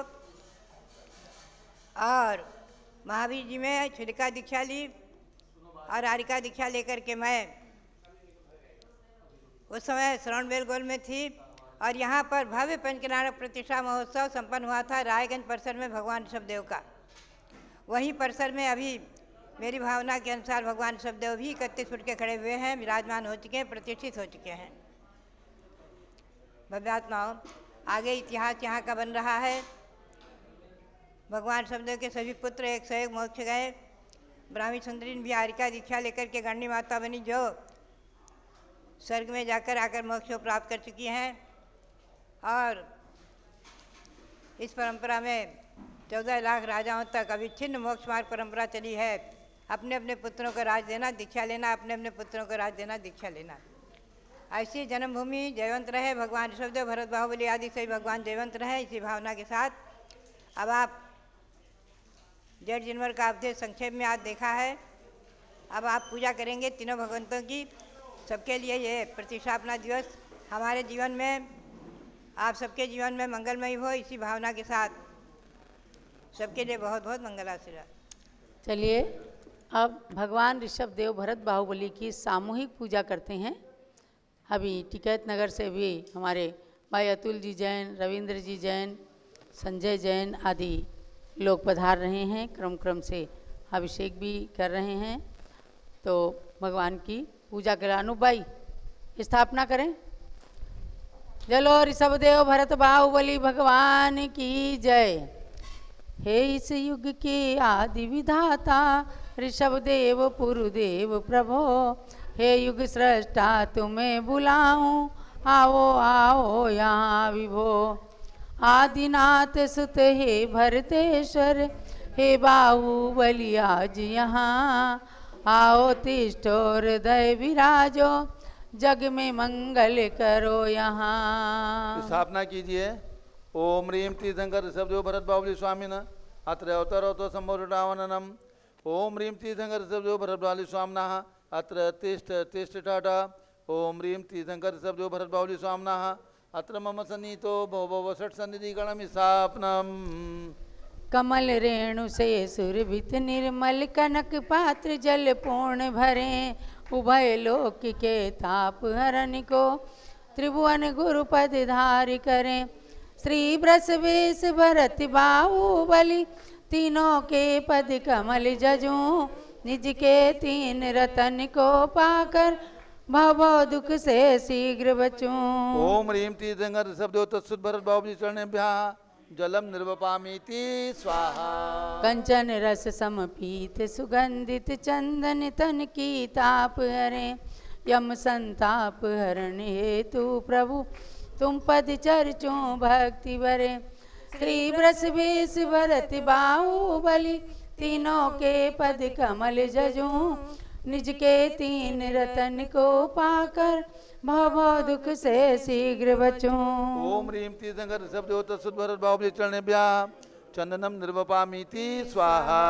और महावीर जी में छिड़का दीक्षा ली और आरिका दीक्षा लेकर के मैं उस समय श्रवण बेलगोल में थी। और यहाँ पर भव्य पंचकल्याणक प्रतिष्ठा महोत्सव संपन्न हुआ था रायगंज परिसर में भगवान ऋषभदेव का। वहीं परिसर में अभी मेरी भावना के अनुसार भगवान ऋषभदेव भी 31 फुट के खड़े हुए हैं, विराजमान हो चुके हैं, प्रतिष्ठित हो चुके हैं। भव्यात्माओं, आगे इतिहास यहाँ का बन रहा है। भगवान ऋषभदेव के सभी पुत्र 101 मोक्ष गए। ब्राह्मी सुंदरी भी आरिका दीक्षा लेकर के गणनी माता बनी, जो स्वर्ग में जाकर आकर मोक्ष को प्राप्त कर चुकी हैं। और इस परंपरा में 14 लाख राजाओं तक अविच्छिन्न मोक्ष मार्ग परंपरा चली है। अपने अपने पुत्रों को राज देना, दीक्षा लेना, अपने अपने पुत्रों को राज देना, दीक्षा लेना। ऐसी जन्मभूमि जयवंत रहे। भगवान ऋषभदेव, भरत बाहुबली आदि सभी भगवान जयवंत रहे। इसी भावना के साथ अब आप जेठ जनवर का अवधेश संक्षेप में आज देखा है। अब आप पूजा करेंगे तीनों भगवंतों की। सबके लिए ये प्रतिष्ठापना दिवस हमारे जीवन में, आप सबके जीवन में मंगलमय हो, इसी भावना के साथ सबके लिए बहुत बहुत मंगलाशीर्वाद। चलिए अब भगवान ऋषभदेव भरत बाहुबली की सामूहिक पूजा करते हैं। अभी टिकैत नगर से भी हमारे भाई अतुल जी जैन, रविंद्र जी जैन, संजय जैन आदि लोग पधार रहे हैं। क्रम से अभिषेक भी कर रहे हैं। तो भगवान की पूजा के लिए अनूप भाई स्थापना करें। चलो ऋषभदेव भरत बाहुबली भगवान की जय। हे इस युग के आदि विधाता ऋषभदेव पुरुदेव प्रभो, हे युग सृष्टा तुम्हें बुलाऊं, आओ आओ यहाँ विभो। आदिनाथ सुत हे भरतेश्वर, हे बाहुबली आज यहाँ आओ तिष्ठो हृदय विराजो, जग में मंगल करो यहाँ। स्थापना कीजिए। ओम ह्रीं तीर्थंकर ऋषभदेव भरत बाहुबली स्वामिन अत्र अवतरोतो संभोटावननम। ओम ह्रीं तीर्थंकर ऋषभदेव भरत बाहुबली स्वामिनः अत्र तिष्ठ तिष्ठ टाटा। ओम ह्रीं तीर्थंकर ऋषभदेव भरत बाहुबली स्वामिनः अत्र मम सन्निहितो भव भव षट् सन्निधि गणम स्थापनम। कमल रेणु से सुरभित निर्मल कनक पात्र जल पूर्ण भरे, उभय लोक के ताप हरण को त्रिभुवन गुरुपद धारि करें। श्री वृषभेश भरत बाहुबली तीनों के पद कमल जजूं, निज के 3 रतन को पाकर भव दुख से शीघ्र बचूं। ओम ह्रीं तीर्थंकर ऋषभदेव तत्सुत भरत बाहुबली चरणेभ्यः जलम निर्वपामीति स्वाहा। कंचन रस समपीत सुगंधित चंदन तन की ताप हरे, यम संताप हरण हेतु प्रभु तुम पद चर्चों भक्ति भरे। श्री वृषभेश भरत बाहुबली तीनों के पद कमल जजूं, निज के 3 रतन को पाकर भव दुख से शीघ्र बचूं। ओम ह्रीं तीर्थंकर ऋषभदेव तत्सुत भरत बाहुबली चरणेभ्यः चंदनम निर्वपामीति स्वाहा।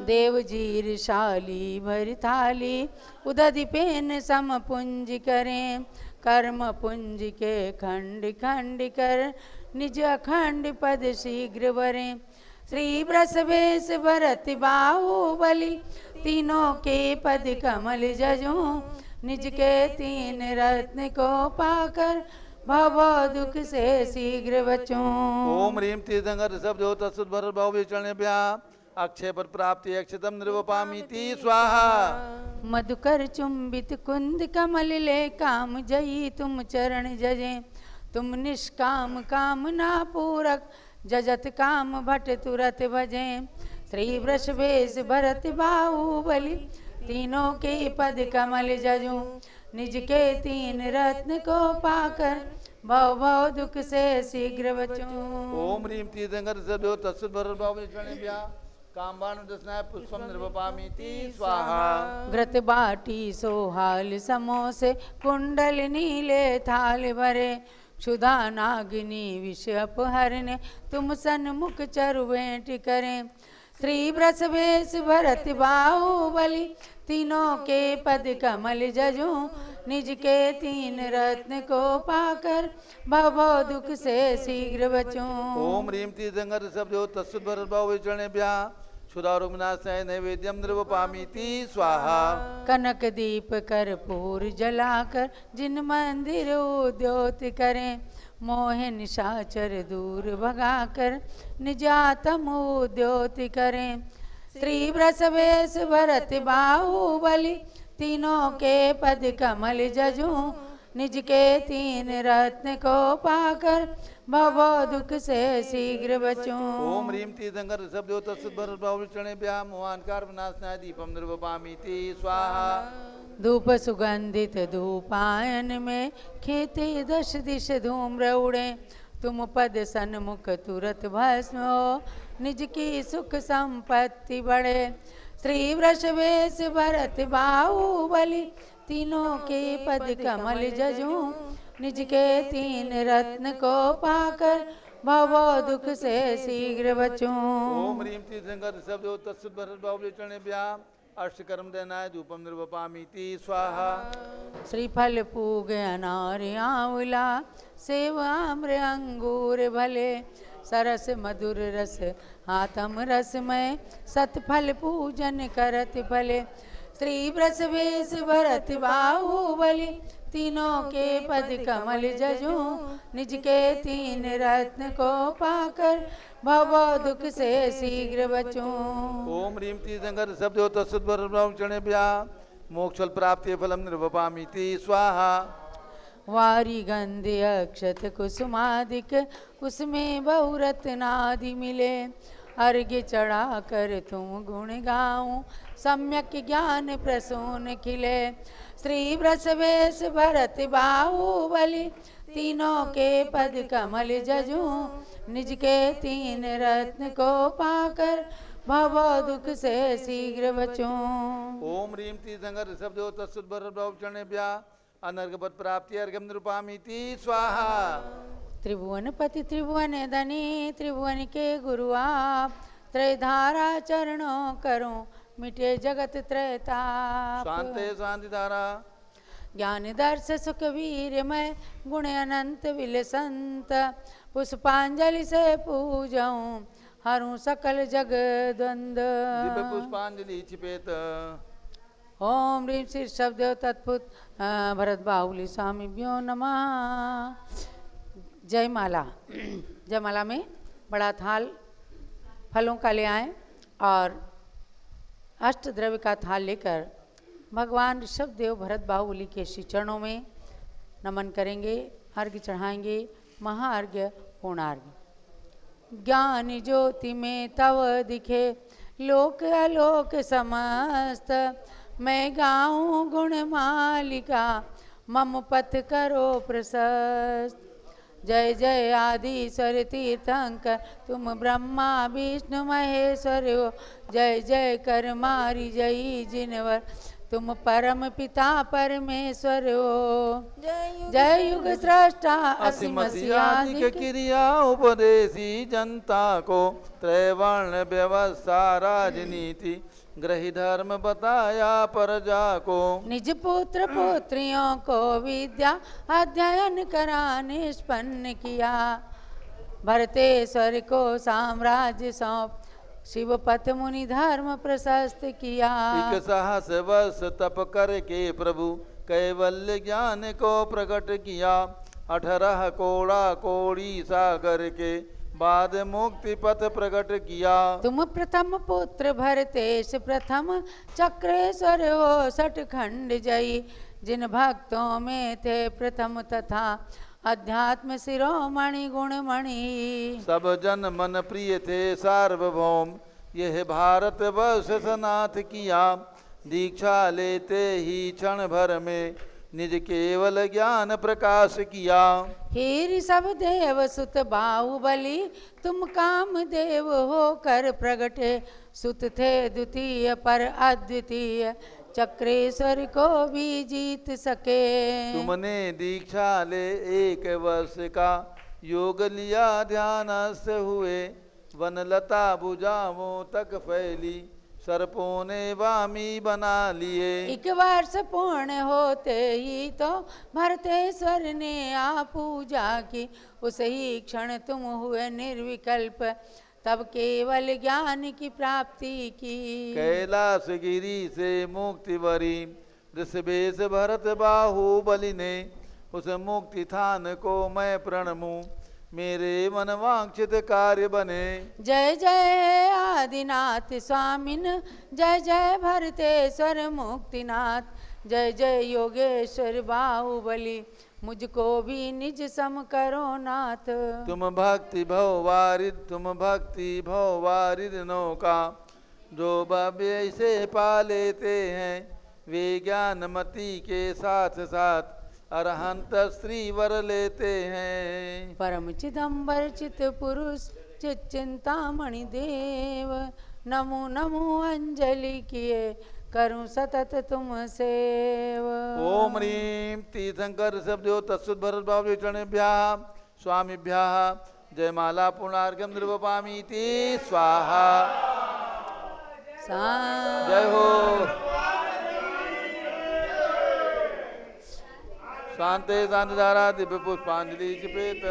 देवजीरशाली भरथाली उदधिपेन सम पुंज करें, कर्म पुंज के खंड खंड कर निज अखंड पद शीघ्र भरें। श्री वृषभेश भरत बाहुबली तीनों के पद कमल जजूं, निज के 3 रत्न को पाकर भव दुख से शीघ्र बचूं। ओम ह्रीं तीर्थंकर ऋषभदेव तत्सुत भरत बाहुबली चरणेभ्यः अक्षय पद प्राप्ति अक्षतम निर्वपामीति स्वाहा। मधुकर चुंबित कुंद कमल ले काम जयी तुम चरण जजे, तुम निष्काम कामना पूरक जजत काम भट तुरत भजे। श्री वृषभेश भरत बाहुबली तीनों के पद कमल जजूं, निज के 3 रत्न को पाकर भव भव दुख से शीघ्र बचूं। ओम ह्रीं तीर्थंकर ऋषभदेव तत्सुत भरत बाहुबली चरणेभ्यः कामबाण दस्नाय पुष्पम निर्वपामीति स्वाहा। घृत बाटी सोहाल समोसे कुंडल नीले थाल भरे क्षुधा नागिनी विष अपहरने तुम सन्मुख चरुवेंट करें। त्रिव्रत वेश भरत बाहुबली तीनों के पद कमल जजू निज के तीन रत्न को पाकर भव दुख से शीघ्र बचूं। ओम ह्रीं तीर्थंकर शब्दो तत्सुत भरत बाहुबली चरणे भ्यां क्षुधा रुग्नाशय नैवेद्यम निर्वपामीति स्वाहा। कनक दीप कर्पूर जलाकर जिन मंदिर उद्योत करें मोह निशाचर दूर भगाकर निजातम उद्योत करें। त्रिव्रत वेश भरत बाहुबली तीनों के पद कमल जजू निज के तीन रत्न को पाकर भव दुख से शीघ्र बचूं। ओम ह्रीं तीर्थंकर शब्दो तत्सुत भरत बाहुबली चरणे भ्यां मोहान्कार विनाशनाय दीपम निर्वपामीति स्वाहा। धूप सुगंधित धूपायन में खेती दश दिश धूम्र उड़े तुम पद सन्मुख तुरत भस्म हो निज की सुख संपत्ति बढ़े। त्रिव्रत वेश भरत बाहुबली तीनों के पद कमल जजू निज के तीन रत्न को पाकर भव दुख से शीघ्र बचूं। ओम ह्रीं तीर्थंकर शब्दो तत्सुत भरत बाहुबली चरणे भ्यां अष्टकर्म देनाय धूपम निर्वपामीति स्वाहा। श्रीफल पूग अनार आंवला सेव आम्र अंगूर भले सरस मधुर रस हाथम रसमय सतफल पूजन करत फले। त्रिव्रत वेश भरत बाहुबली तीनों के पद कमल जजू निज के तीन रत्न को पाकर भव दुख से शीघ्र बचूं। ओम ह्रीं तीर्थंकर शब्दो तत्सुत भरत बाहुबली चरणे भ्यां मोक्षफल प्राप्ति फलम निर्वपामीति स्वाहा। वारी गंध्य अक्षत कुसुमादिक उसमें बहुरत्नादि मिले अर्घ्य चढ़ा कर तुम गुण गाऊं सम्यक ज्ञान प्रसून खिले। त्रिव्रत वेश भरत बाहुबली तीनों के पद कमल जजू निज के तीन रत्न को पाकर भव दुख से शीघ्र बचूं। ओम ह्रीं तीर्थंकर शब्दो तत्सुत भरत बाहुबली चरणे भ्यां अनर्घपद प्राप्ति अर्घ्यम निर्वपामीति स्वाहा। त्रिभुवन पति त्रिभुवन धनी त्रिभुवन के गुरु आप त्रयधारा चरणों करूं मिटे जगत त्रयताप। शांते शांति धारा ज्ञान दर्श सुख वीरमय गुण अनंत विलसंत पुष्पांजलि से पूजऊं हरूं सकल जग द्वंद। दिव्य पुष्पांजलि छिपेत। ओम ह्रीं श्री शब्दो तत्पुत भरत बाहुबली स्वामीभ्यो नमः। जयमाला। जयमाला में बड़ा थाल फलों का ले आए और अष्ट द्रव्य का थाल लेकर भगवान ऋषभदेव भरत बाहुबली के श्री चरणों में नमन करेंगे, अर्घ्य चढ़ाएंगे, महाअर्घ्य पूर्णार्घ्य। ज्ञान ज्योति में तव दिखे लोक आलोक समस्त मैं गाऊं गुण मालिका मम पथ करो प्रशस्त। जय जय आदिश्वर तीर्थंकर तुम ब्रह्मा विष्णु महेश्वर हो जय जय कर मारी जय जिनवर तुम परम पिता परमेश्वर हो। जय युग सृष्टा असीम के क्रिया उपदेशी जनता को त्रैवर्ण व्यवस्था राजनीति ग्रही धर्म बताया प्रजा को। निज पुत्र पुत्रियों को विद्या अध्ययन करा निष्पन्न किया भरतेश्वर को साम्राज्य सौंप शिव पथ मुनि धर्म प्रशस्त किया। एक सहस वर्ष तप करके प्रभु कैवल्य ज्ञान को प्रकट किया 18 कोड़ा कोड़ी सागर के बाद मुक्ति पथ प्रकट किया। तुम प्रथम पुत्र भरतेश प्रथम चक्रेश्वर हो सठखंड जयी जिन भक्तों में थे प्रथम तथा अध्यात्म शिरोमणि गुणमणि। सब जन मन प्रिय थे सार्वभौम यह भारत वर्ष सनाथ किया दीक्षा लेते ही क्षण भर में निज केवल ज्ञान प्रकाश किया। हे ऋषभ देव सुत बाहुबली तुम काम देव हो कर प्रगटे, सुत थे द्वितीय पर अद्वितीय चक्रेश्वर को भी जीत सके। तुमने दीक्षा ले 1 वर्ष का, योग लिया ध्यानस्थ हुए, वनलता भुजाओं तक फैली, सर्पों ने वामी बना लिए। 1 वर्ष पूर्ण होते ही तो भरतेश्वर ने आ पूजा की, उस ही क्षण तुम हुए निर्विकल्प, तब केवल ज्ञान की प्राप्ति की। कैलाश गिरी से मुक्ति वरी, ऋषभेश भरत बाहुबली ने, उस मुक्ति थान को मैं प्रणमूं, मेरे मन वांछित कार्य बने। जय जय आदिनाथ स्वामिन, जय जय भरतेश्वर मुक्तिनाथ, जय जय योगेश्वर बाहुबली, मुझको भी निज सम करो नाथ। तुम भक्ति भव वारिद नौका, जो भव्य से पा लेते हैं, वे ज्ञानमति के साथ साथ अरहंत श्री वर लेते हैं। परम चिदम्बर चित पुरुष चित चिंतामणि देव, नमो नमो अंजलि किए करूं सतत तुम सेव। ओम ह्रीं तीर्थंकर ऋषभदेव तत्सुत भरत बाबु चरणेभ्यः स्वामिभ्यः जयमाला पूर्णार्घ्यं निर्वपामीति स्वाहा। जय हो। शांते शांतिधारा दिव्य पुष्पांजलि चिपेत,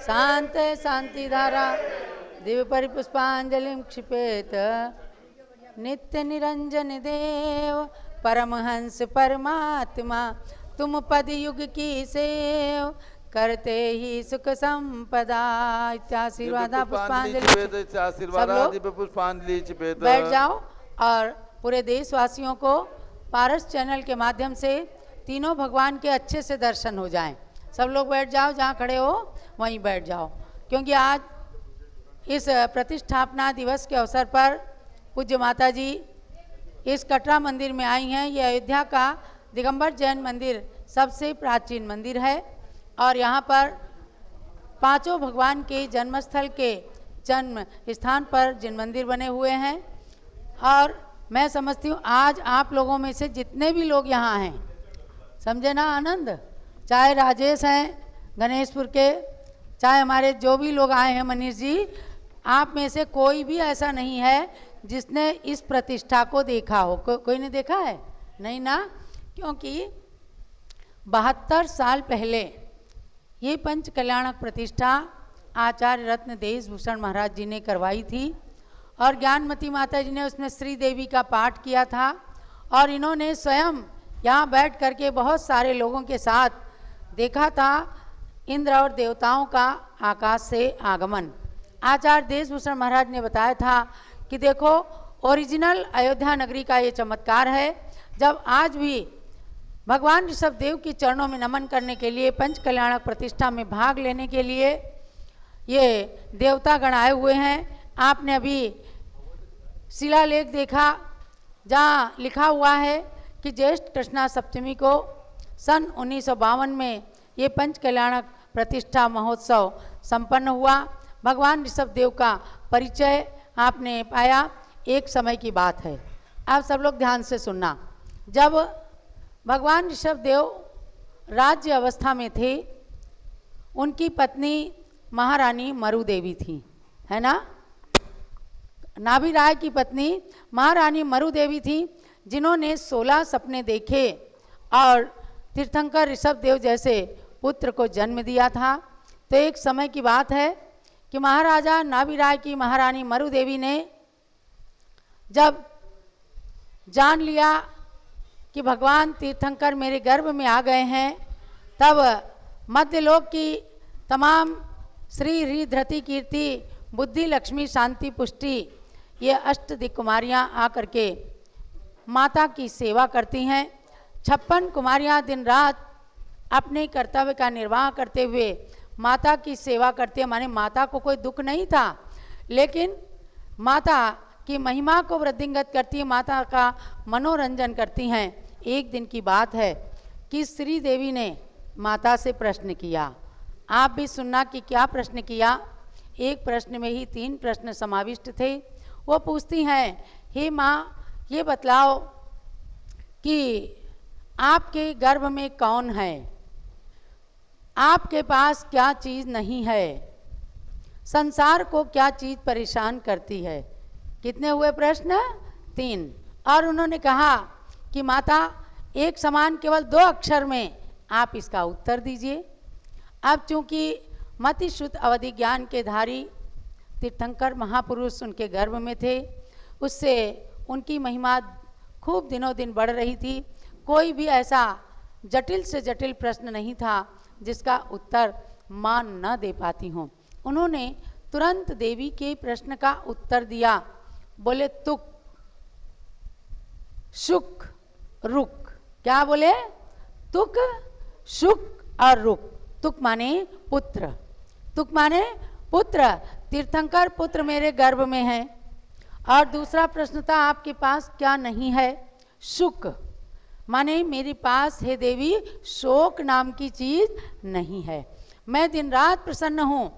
शांत शांति धारा दिव्य परिपुष्पांजलि क्षिपेत, नित्य निरंजन देव परमहंस परमात्मा, तुम पद युग की सेव, करते ही सुख संपदा। आशीर्वाद पुष्पांजलि, दिव्य पुष्पांजलि चिपेत। बैठ जाओ और पूरे देशवासियों को पारस चैनल के माध्यम से तीनों भगवान के अच्छे से दर्शन हो जाएं। सब लोग बैठ जाओ, जहाँ खड़े हो वहीं बैठ जाओ, क्योंकि आज इस प्रतिष्ठापना दिवस के अवसर पर पूज्य माता जी इस कटरा मंदिर में आई हैं। ये अयोध्या का दिगंबर जैन मंदिर सबसे प्राचीन मंदिर है और यहाँ पर पांचों भगवान के जन्मस्थल के जन्म स्थान पर जिन मंदिर बने हुए हैं, और मैं समझती हूँ आज आप लोगों में से जितने भी लोग यहाँ हैं, समझे ना आनंद, चाहे राजेश हैं गणेशपुर के, चाहे हमारे जो भी लोग आए हैं मनीष जी, आप में से कोई भी ऐसा नहीं है जिसने इस प्रतिष्ठा को देखा हो। कोई ने देखा है? नहीं ना, क्योंकि 72 साल पहले ये पंच कल्याणक प्रतिष्ठा आचार्य रत्न देशभूषण महाराज जी ने करवाई थी और ज्ञानमती माता जी ने उसमें श्री देवी का पाठ किया था और इन्होंने स्वयं यहाँ बैठ करके बहुत सारे लोगों के साथ देखा था इंद्र और देवताओं का आकाश से आगमन। आचार्य देशभूषण महाराज ने बताया था कि देखो ओरिजिनल अयोध्या नगरी का ये चमत्कार है, जब आज भी भगवान ऋषभदेव के चरणों में नमन करने के लिए पंच कल्याणक प्रतिष्ठा में भाग लेने के लिए ये देवतागण आए हुए हैं। आपने अभी शिलालेख देखा जहाँ लिखा हुआ है कि ज्येष्ठ कृष्णा सप्तमी को सन 1952 में ये पंच कल्याणक प्रतिष्ठा महोत्सव संपन्न हुआ। भगवान ऋषभदेव का परिचय आपने पाया। एक समय की बात है, आप सब लोग ध्यान से सुनना। जब भगवान ऋषभदेव राज्य अवस्था में थे, उनकी पत्नी महारानी मरु देवी थी, है ना। नाभि राय की पत्नी महारानी मरु देवी थी, जिन्होंने 16 सपने देखे और तीर्थंकर ऋषभदेव जैसे पुत्र को जन्म दिया था। तो एक समय की बात है कि महाराजा नाभि राय की महारानी मरु देवी ने जब जान लिया कि भगवान तीर्थंकर मेरे गर्भ में आ गए हैं, तब मध्यलोक की तमाम श्री हरि धृति कीर्ति बुद्धि लक्ष्मी शांति पुष्टि ये अष्टदिक् कुमारियाँ आकर के माता की सेवा करती हैं। 56 कुमारियाँ दिन रात अपने कर्तव्य का निर्वाह करते हुए माता की सेवा करती हैं। माने माता को कोई दुख नहीं था, लेकिन माता की महिमा को वृद्धिंगत करती है, माता का मनोरंजन करती हैं। एक दिन की बात है कि श्री देवी ने माता से प्रश्न किया। आप भी सुनना कि क्या प्रश्न किया। एक प्रश्न में ही 3 प्रश्न समाविष्ट थे। वो पूछती हैं, हे माँ, ये बतलाओ कि आपके गर्भ में कौन है, आपके पास क्या चीज़ नहीं है, संसार को क्या चीज़ परेशान करती है। कितने हुए प्रश्न? 3। और उन्होंने कहा कि माता, एक समान केवल 2 अक्षर में आप इसका उत्तर दीजिए। अब चूंकि मति शुद्ध अवधि ज्ञान के धारी तीर्थंकर महापुरुष उनके गर्भ में थे, उससे उनकी महिमा खूब दिनों दिन बढ़ रही थी। कोई भी ऐसा जटिल से जटिल प्रश्न नहीं था जिसका उत्तर मां न दे पाती हों। उन्होंने तुरंत देवी के प्रश्न का उत्तर दिया। बोले तुक, शुक, रुक। क्या बोले? तुक, शुक और रुक। तुक माने पुत्र, तुक माने पुत्र। तीर्थंकर पुत्र मेरे गर्भ में है। और दूसरा प्रश्न था, आपके पास क्या नहीं है? शुक माने मेरे पास हे देवी शोक नाम की चीज नहीं है। मैं दिन रात प्रसन्न हूँ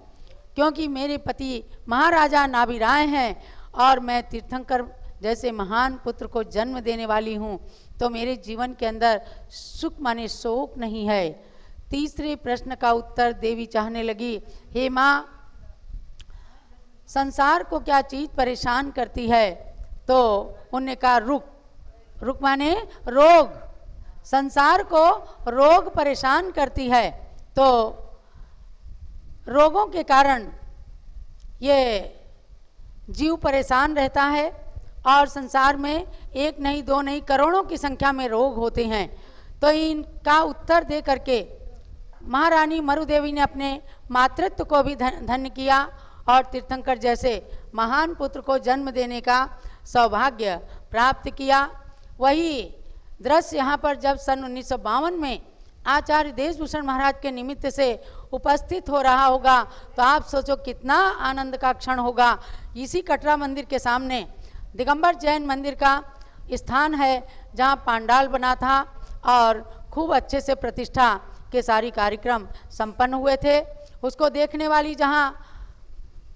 क्योंकि मेरे पति महाराजा नाभिराय हैं और मैं तीर्थंकर जैसे महान पुत्र को जन्म देने वाली हूँ, तो मेरे जीवन के अंदर सुख माने शोक नहीं है। तीसरे प्रश्न का उत्तर देवी चाहने लगी, हे माँ, संसार को क्या चीज परेशान करती है? तो उन्होंने कहा रुक। रुक माने रोग। संसार को रोग परेशान करती है, तो रोगों के कारण ये जीव परेशान रहता है और संसार में 1 नहीं 2 नहीं करोड़ों की संख्या में रोग होते हैं। तो इनका उत्तर दे करके महारानी मरुदेवी ने अपने मातृत्व को भी धन्य किया और तीर्थंकर जैसे महान पुत्र को जन्म देने का सौभाग्य प्राप्त किया। वही दृश्य यहाँ पर जब सन 1952 में आचार्य देशभूषण महाराज के निमित्त से उपस्थित हो रहा होगा, तो आप सोचो कितना आनंद का क्षण होगा। इसी कटरा मंदिर के सामने दिगंबर जैन मंदिर का स्थान है जहाँ पांडाल बना था और खूब अच्छे से प्रतिष्ठा के सारी कार्यक्रम संपन्न हुए थे। उसको देखने वाली जहाँ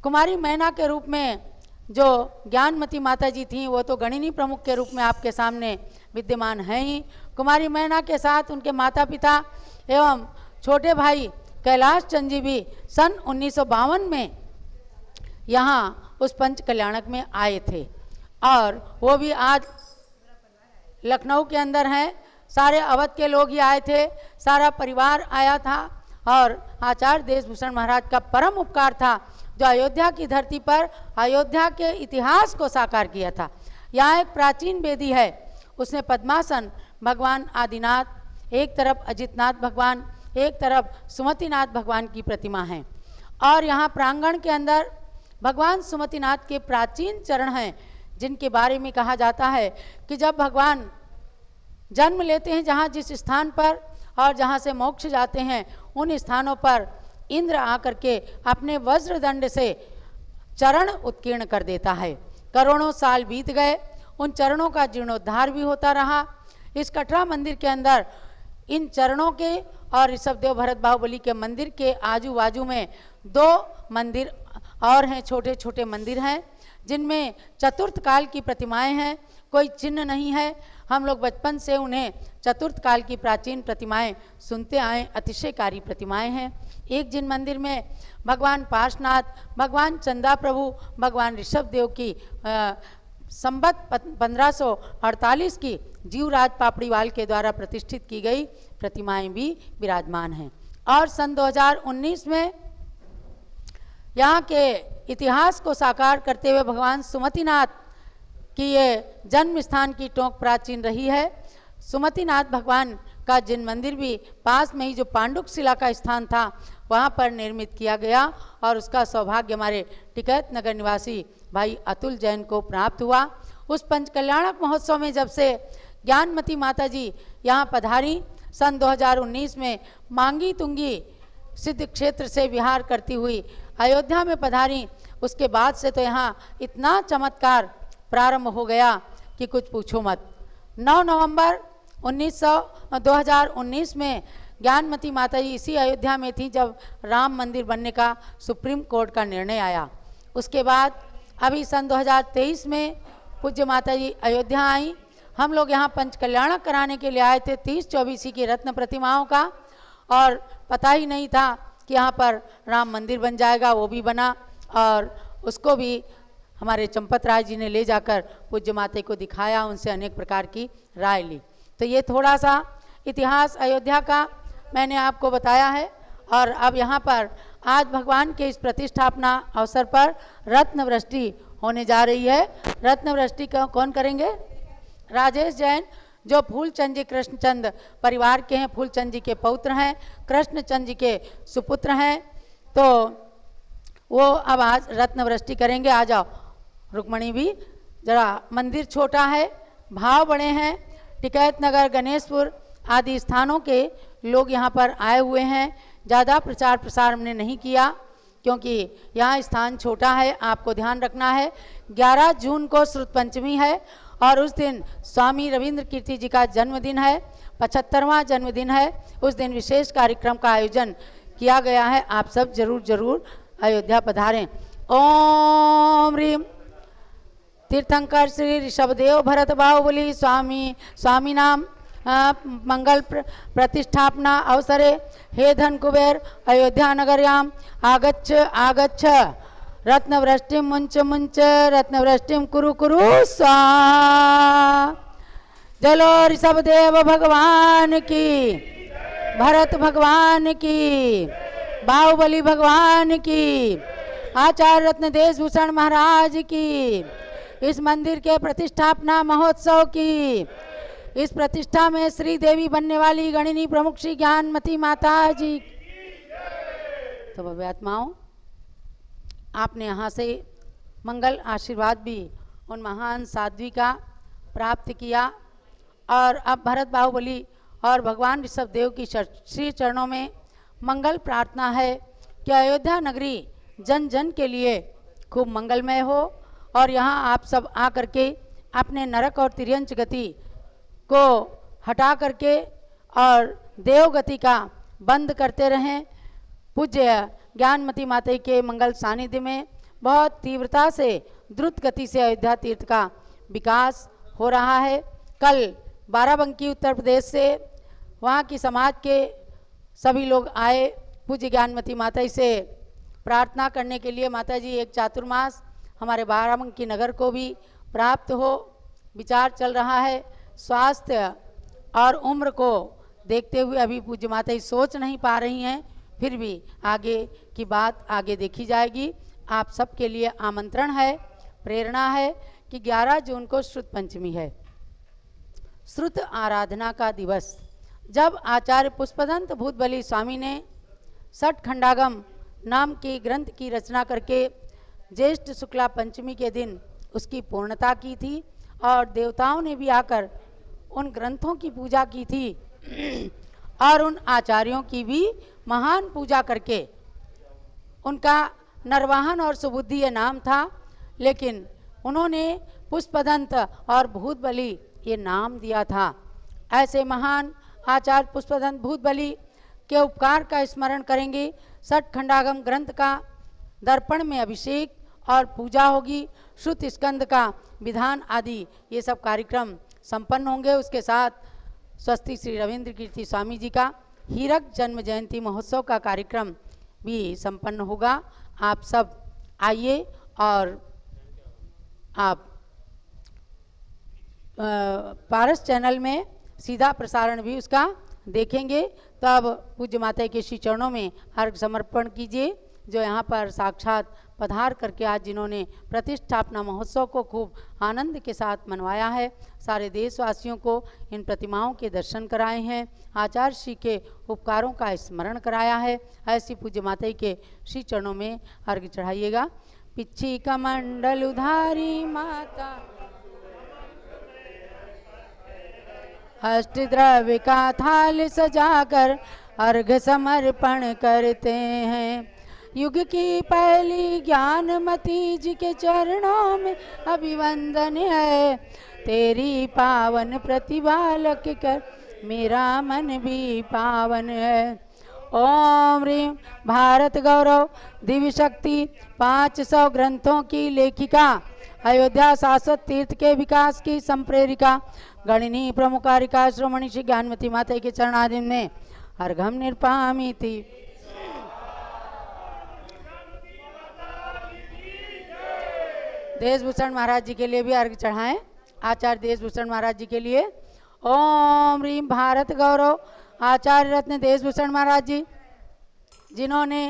कुमारी मैना के रूप में जो ज्ञानमती माता जी थीं, वो तो गणिनी प्रमुख के रूप में आपके सामने विद्यमान हैं ही। कुमारी मैना के साथ उनके माता पिता एवं छोटे भाई कैलाश चंद जी भी सन 1952 में यहाँ उस पंच कल्याणक में आए थे और वो भी आज लखनऊ के अंदर हैं। सारे अवध के लोग ही आए थे, सारा परिवार आया था और आचार्य देशभूषण महाराज का परम उपकार था जो अयोध्या की धरती पर अयोध्या के इतिहास को साकार किया था। यहाँ एक प्राचीन वेदी है, उसने पद्मासन भगवान आदिनाथ, एक तरफ अजितनाथ भगवान, एक तरफ सुमतिनाथ भगवान की प्रतिमा है और यहाँ प्रांगण के अंदर भगवान सुमतिनाथ के प्राचीन चरण हैं जिनके बारे में कहा जाता है कि जब भगवान जन्म लेते हैं जहाँ जिस स्थान पर और जहाँ से मोक्ष जाते हैं उन स्थानों पर इंद्र आकर के अपने वज्रदंड से चरण उत्कीर्ण कर देता है। करोड़ों साल बीत गए, उन चरणों का जीर्णोद्धार भी होता रहा। इस कटरा मंदिर के अंदर इन चरणों के और ऋषभदेव भरत बाहुबली के मंदिर के आजू बाजू में 2 मंदिर और हैं, छोटे छोटे मंदिर हैं जिनमें चतुर्थ काल की प्रतिमाएं हैं। कोई चिन्ह नहीं है। हम लोग बचपन से उन्हें चतुर्थ काल की प्राचीन प्रतिमाएं सुनते आए, अतिशयकारी प्रतिमाएं हैं। एक जिन मंदिर में भगवान पार्श्वनाथ, भगवान चंदा प्रभु, भगवान ऋषभदेव की संवत 1548 की जीवराज पापड़ीवाल के द्वारा प्रतिष्ठित की गई प्रतिमाएं भी विराजमान हैं। और सन 2019 में यहाँ के इतिहास को साकार करते हुए भगवान सुमतिनाथ की ये जन्म स्थान की टोंक प्राचीन रही है। सुमतिनाथ भगवान का जिन मंदिर भी पास में ही जो पांडुक शिला का स्थान था वहाँ पर निर्मित किया गया और उसका सौभाग्य हमारे टिकैत नगर निवासी भाई अतुल जैन को प्राप्त हुआ। उस पंच कल्याणक महोत्सव में जब से ज्ञानमती माता जी यहाँ पधारी, सन 2019 में मांगी तुंगी सिद्ध क्षेत्र से विहार करती हुई अयोध्या में पधारी, उसके बाद से तो यहाँ इतना चमत्कार प्रारंभ हो गया कि कुछ पूछो मत। 9 नवंबर 2019 में ज्ञानमती माता जी इसी अयोध्या में थी जब राम मंदिर बनने का सुप्रीम कोर्ट का निर्णय आया। उसके बाद अभी सन 2023 में पूज्य माता जी अयोध्या आई। हम लोग यहाँ पंचकल्याणक कराने के लिए आए थे 30-24 की रत्न प्रतिमाओं का, और पता ही नहीं था कि यहाँ पर राम मंदिर बन जाएगा। वो भी बना और उसको भी हमारे चंपत राय जी ने ले जाकर पूज्य माता को दिखाया, उनसे अनेक प्रकार की राय ली। तो ये थोड़ा सा इतिहास अयोध्या का मैंने आपको बताया है। और अब यहाँ पर आज भगवान के इस प्रतिष्ठापना अवसर पर रत्न वृष्टि होने जा रही है। रत्न वृष्टि कौन करेंगे? राजेश जैन, जो फूलचंद जी कृष्णचंद परिवार के हैं, फूलचंद जी के पौत्र हैं, कृष्णचंद जी के सुपुत्र हैं। तो वो अब आज रत्न वृष्टि करेंगे। आ जाओ रुक्मणी भी, जरा मंदिर छोटा है, भाव बड़े हैं। टिकैत नगर, गणेशपुर आदि स्थानों के लोग यहाँ पर आए हुए हैं। ज़्यादा प्रचार प्रसार हमने नहीं किया क्योंकि यहाँ स्थान छोटा है, आपको ध्यान रखना है। 11 जून को श्रुत पंचमी है और उस दिन स्वामी रविंद्र कीर्ति जी का जन्मदिन है, 75वां जन्मदिन है। उस दिन विशेष कार्यक्रम का आयोजन किया गया है। आप सब जरूर अयोध्या पधारें। ओम ह्रीम तीर्थंकर श्री ऋषभदेव भरत बाहुबली स्वामी नाम मंगल प्रतिष्ठापना अवसरे हे धन कुबेर अयोध्या नगर्याम आगच्छ रत्नवृष्टिं मुंच रत्नवृष्टिं कुरु स्वा। जलो ऋषभदेव भगवान की, भरत भगवान की, बाहुबली भगवान की, आचार्य रत्न देशभूषण महाराज की, इस मंदिर के प्रतिष्ठापना महोत्सव की, इस प्रतिष्ठा में श्री देवी बनने वाली गणिनी प्रमुख श्री ज्ञानमती माता जी। तो भव्य आत्माओं, आपने यहाँ से मंगल आशीर्वाद भी उन महान साध्वी का प्राप्त किया। और अब भरत बाहुबली और भगवान ऋषभदेव की श्री चरणों में मंगल प्रार्थना है कि अयोध्या नगरी जन जन के लिए खूब मंगलमय हो और यहाँ आप सब आकर के अपने नरक और तिर्यंच गति को हटा करके और देव गति का बंद करते रहें। पूज्य ज्ञानमती माता के मंगल सानिध्य में बहुत तीव्रता से, द्रुत गति से अयोध्या तीर्थ का विकास हो रहा है। कल बाराबंकी उत्तर प्रदेश से वहाँ की समाज के सभी लोग आए पूज्य ज्ञानमती माता से प्रार्थना करने के लिए। माता जी एक चातुर्मास हमारे बाराबंकी नगर को भी प्राप्त हो, विचार चल रहा है। स्वास्थ्य और उम्र को देखते हुए अभी पूज्य माता जी सोच नहीं पा रही हैं, फिर भी आगे की बात आगे देखी जाएगी। आप सबके लिए आमंत्रण है, प्रेरणा है कि 11 जून को श्रुत पंचमी है, श्रुत आराधना का दिवस। जब आचार्य पुष्पदंत भूतबली स्वामी ने षट खंडागम नाम की ग्रंथ की रचना करके ज्येष्ठ शुक्ला पंचमी के दिन उसकी पूर्णता की थी और देवताओं ने भी आकर उन ग्रंथों की पूजा की थी और उन आचार्यों की भी महान पूजा करके, उनका नरवाहन और सुबुद्धि ये नाम था, लेकिन उन्होंने पुष्पदंत और भूतबली ये नाम दिया था। ऐसे महान आचार्य पुष्पदंत भूतबली के उपकार का स्मरण करेंगे। षट खंडागम ग्रंथ का दर्पण में अभिषेक और पूजा होगी, श्रुत स्कंद का विधान आदि ये सब कार्यक्रम संपन्न होंगे। उसके साथ स्वस्ति श्री रविंद्र कीर्ति स्वामी जी का हीरक जन्म जयंती महोत्सव का कार्यक्रम भी संपन्न होगा। आप सब आइए और आप पारस चैनल में सीधा प्रसारण भी उसका देखेंगे। तब पूज्य माता के श्री चरणों में अर्घ समर्पण कीजिए, जो यहाँ पर साक्षात पधार करके आज जिन्होंने प्रतिष्ठापना महोत्सव को खूब आनंद के साथ मनवाया है, सारे देशवासियों को इन प्रतिमाओं के दर्शन कराए हैं, आचार्य श्री के उपकारों का स्मरण कराया है। ऐसी पूज्य माता के श्री चरणों में अर्घ्य चढ़ाइएगा। पिच्छी कमंडल उधारी माता अष्टद्रव्य का थाल सजाकर अर्घ समर्पण करते हैं। युग की पहली ज्ञानमती जी के चरणों में अभिवंदन है। तेरी पावन प्रतिभा लख कर मेरा मन भी पावन है। ओम ह्रीं भारत गौरव दिव्य शक्ति 500 ग्रंथों की लेखिका, अयोध्या शाश्वत तीर्थ के विकास की संप्रेरिका, गणिनी प्रमुखारिका श्रोमणी श्री ज्ञानमती माता के चरणारिंद में अर्घम निर्पामी थी। देशभूषण महाराज जी के लिए भी अर्घ चढ़ाएं। आचार्य देशभूषण महाराज जी के लिए ओम ह्रीं भारत गौरव आचार्य रत्न देशभूषण महाराज जी, जिन्होंने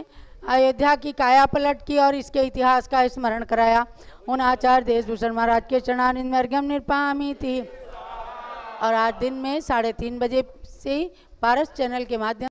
अयोध्या की काया पलट की और इसके इतिहास का स्मरण कराया, उन आचार्य देशभूषण महाराज के चरणारिंद में अर्घ्यम निर्पामी थी। और आज दिन में 3:30 बजे से पारस चैनल के माध्यम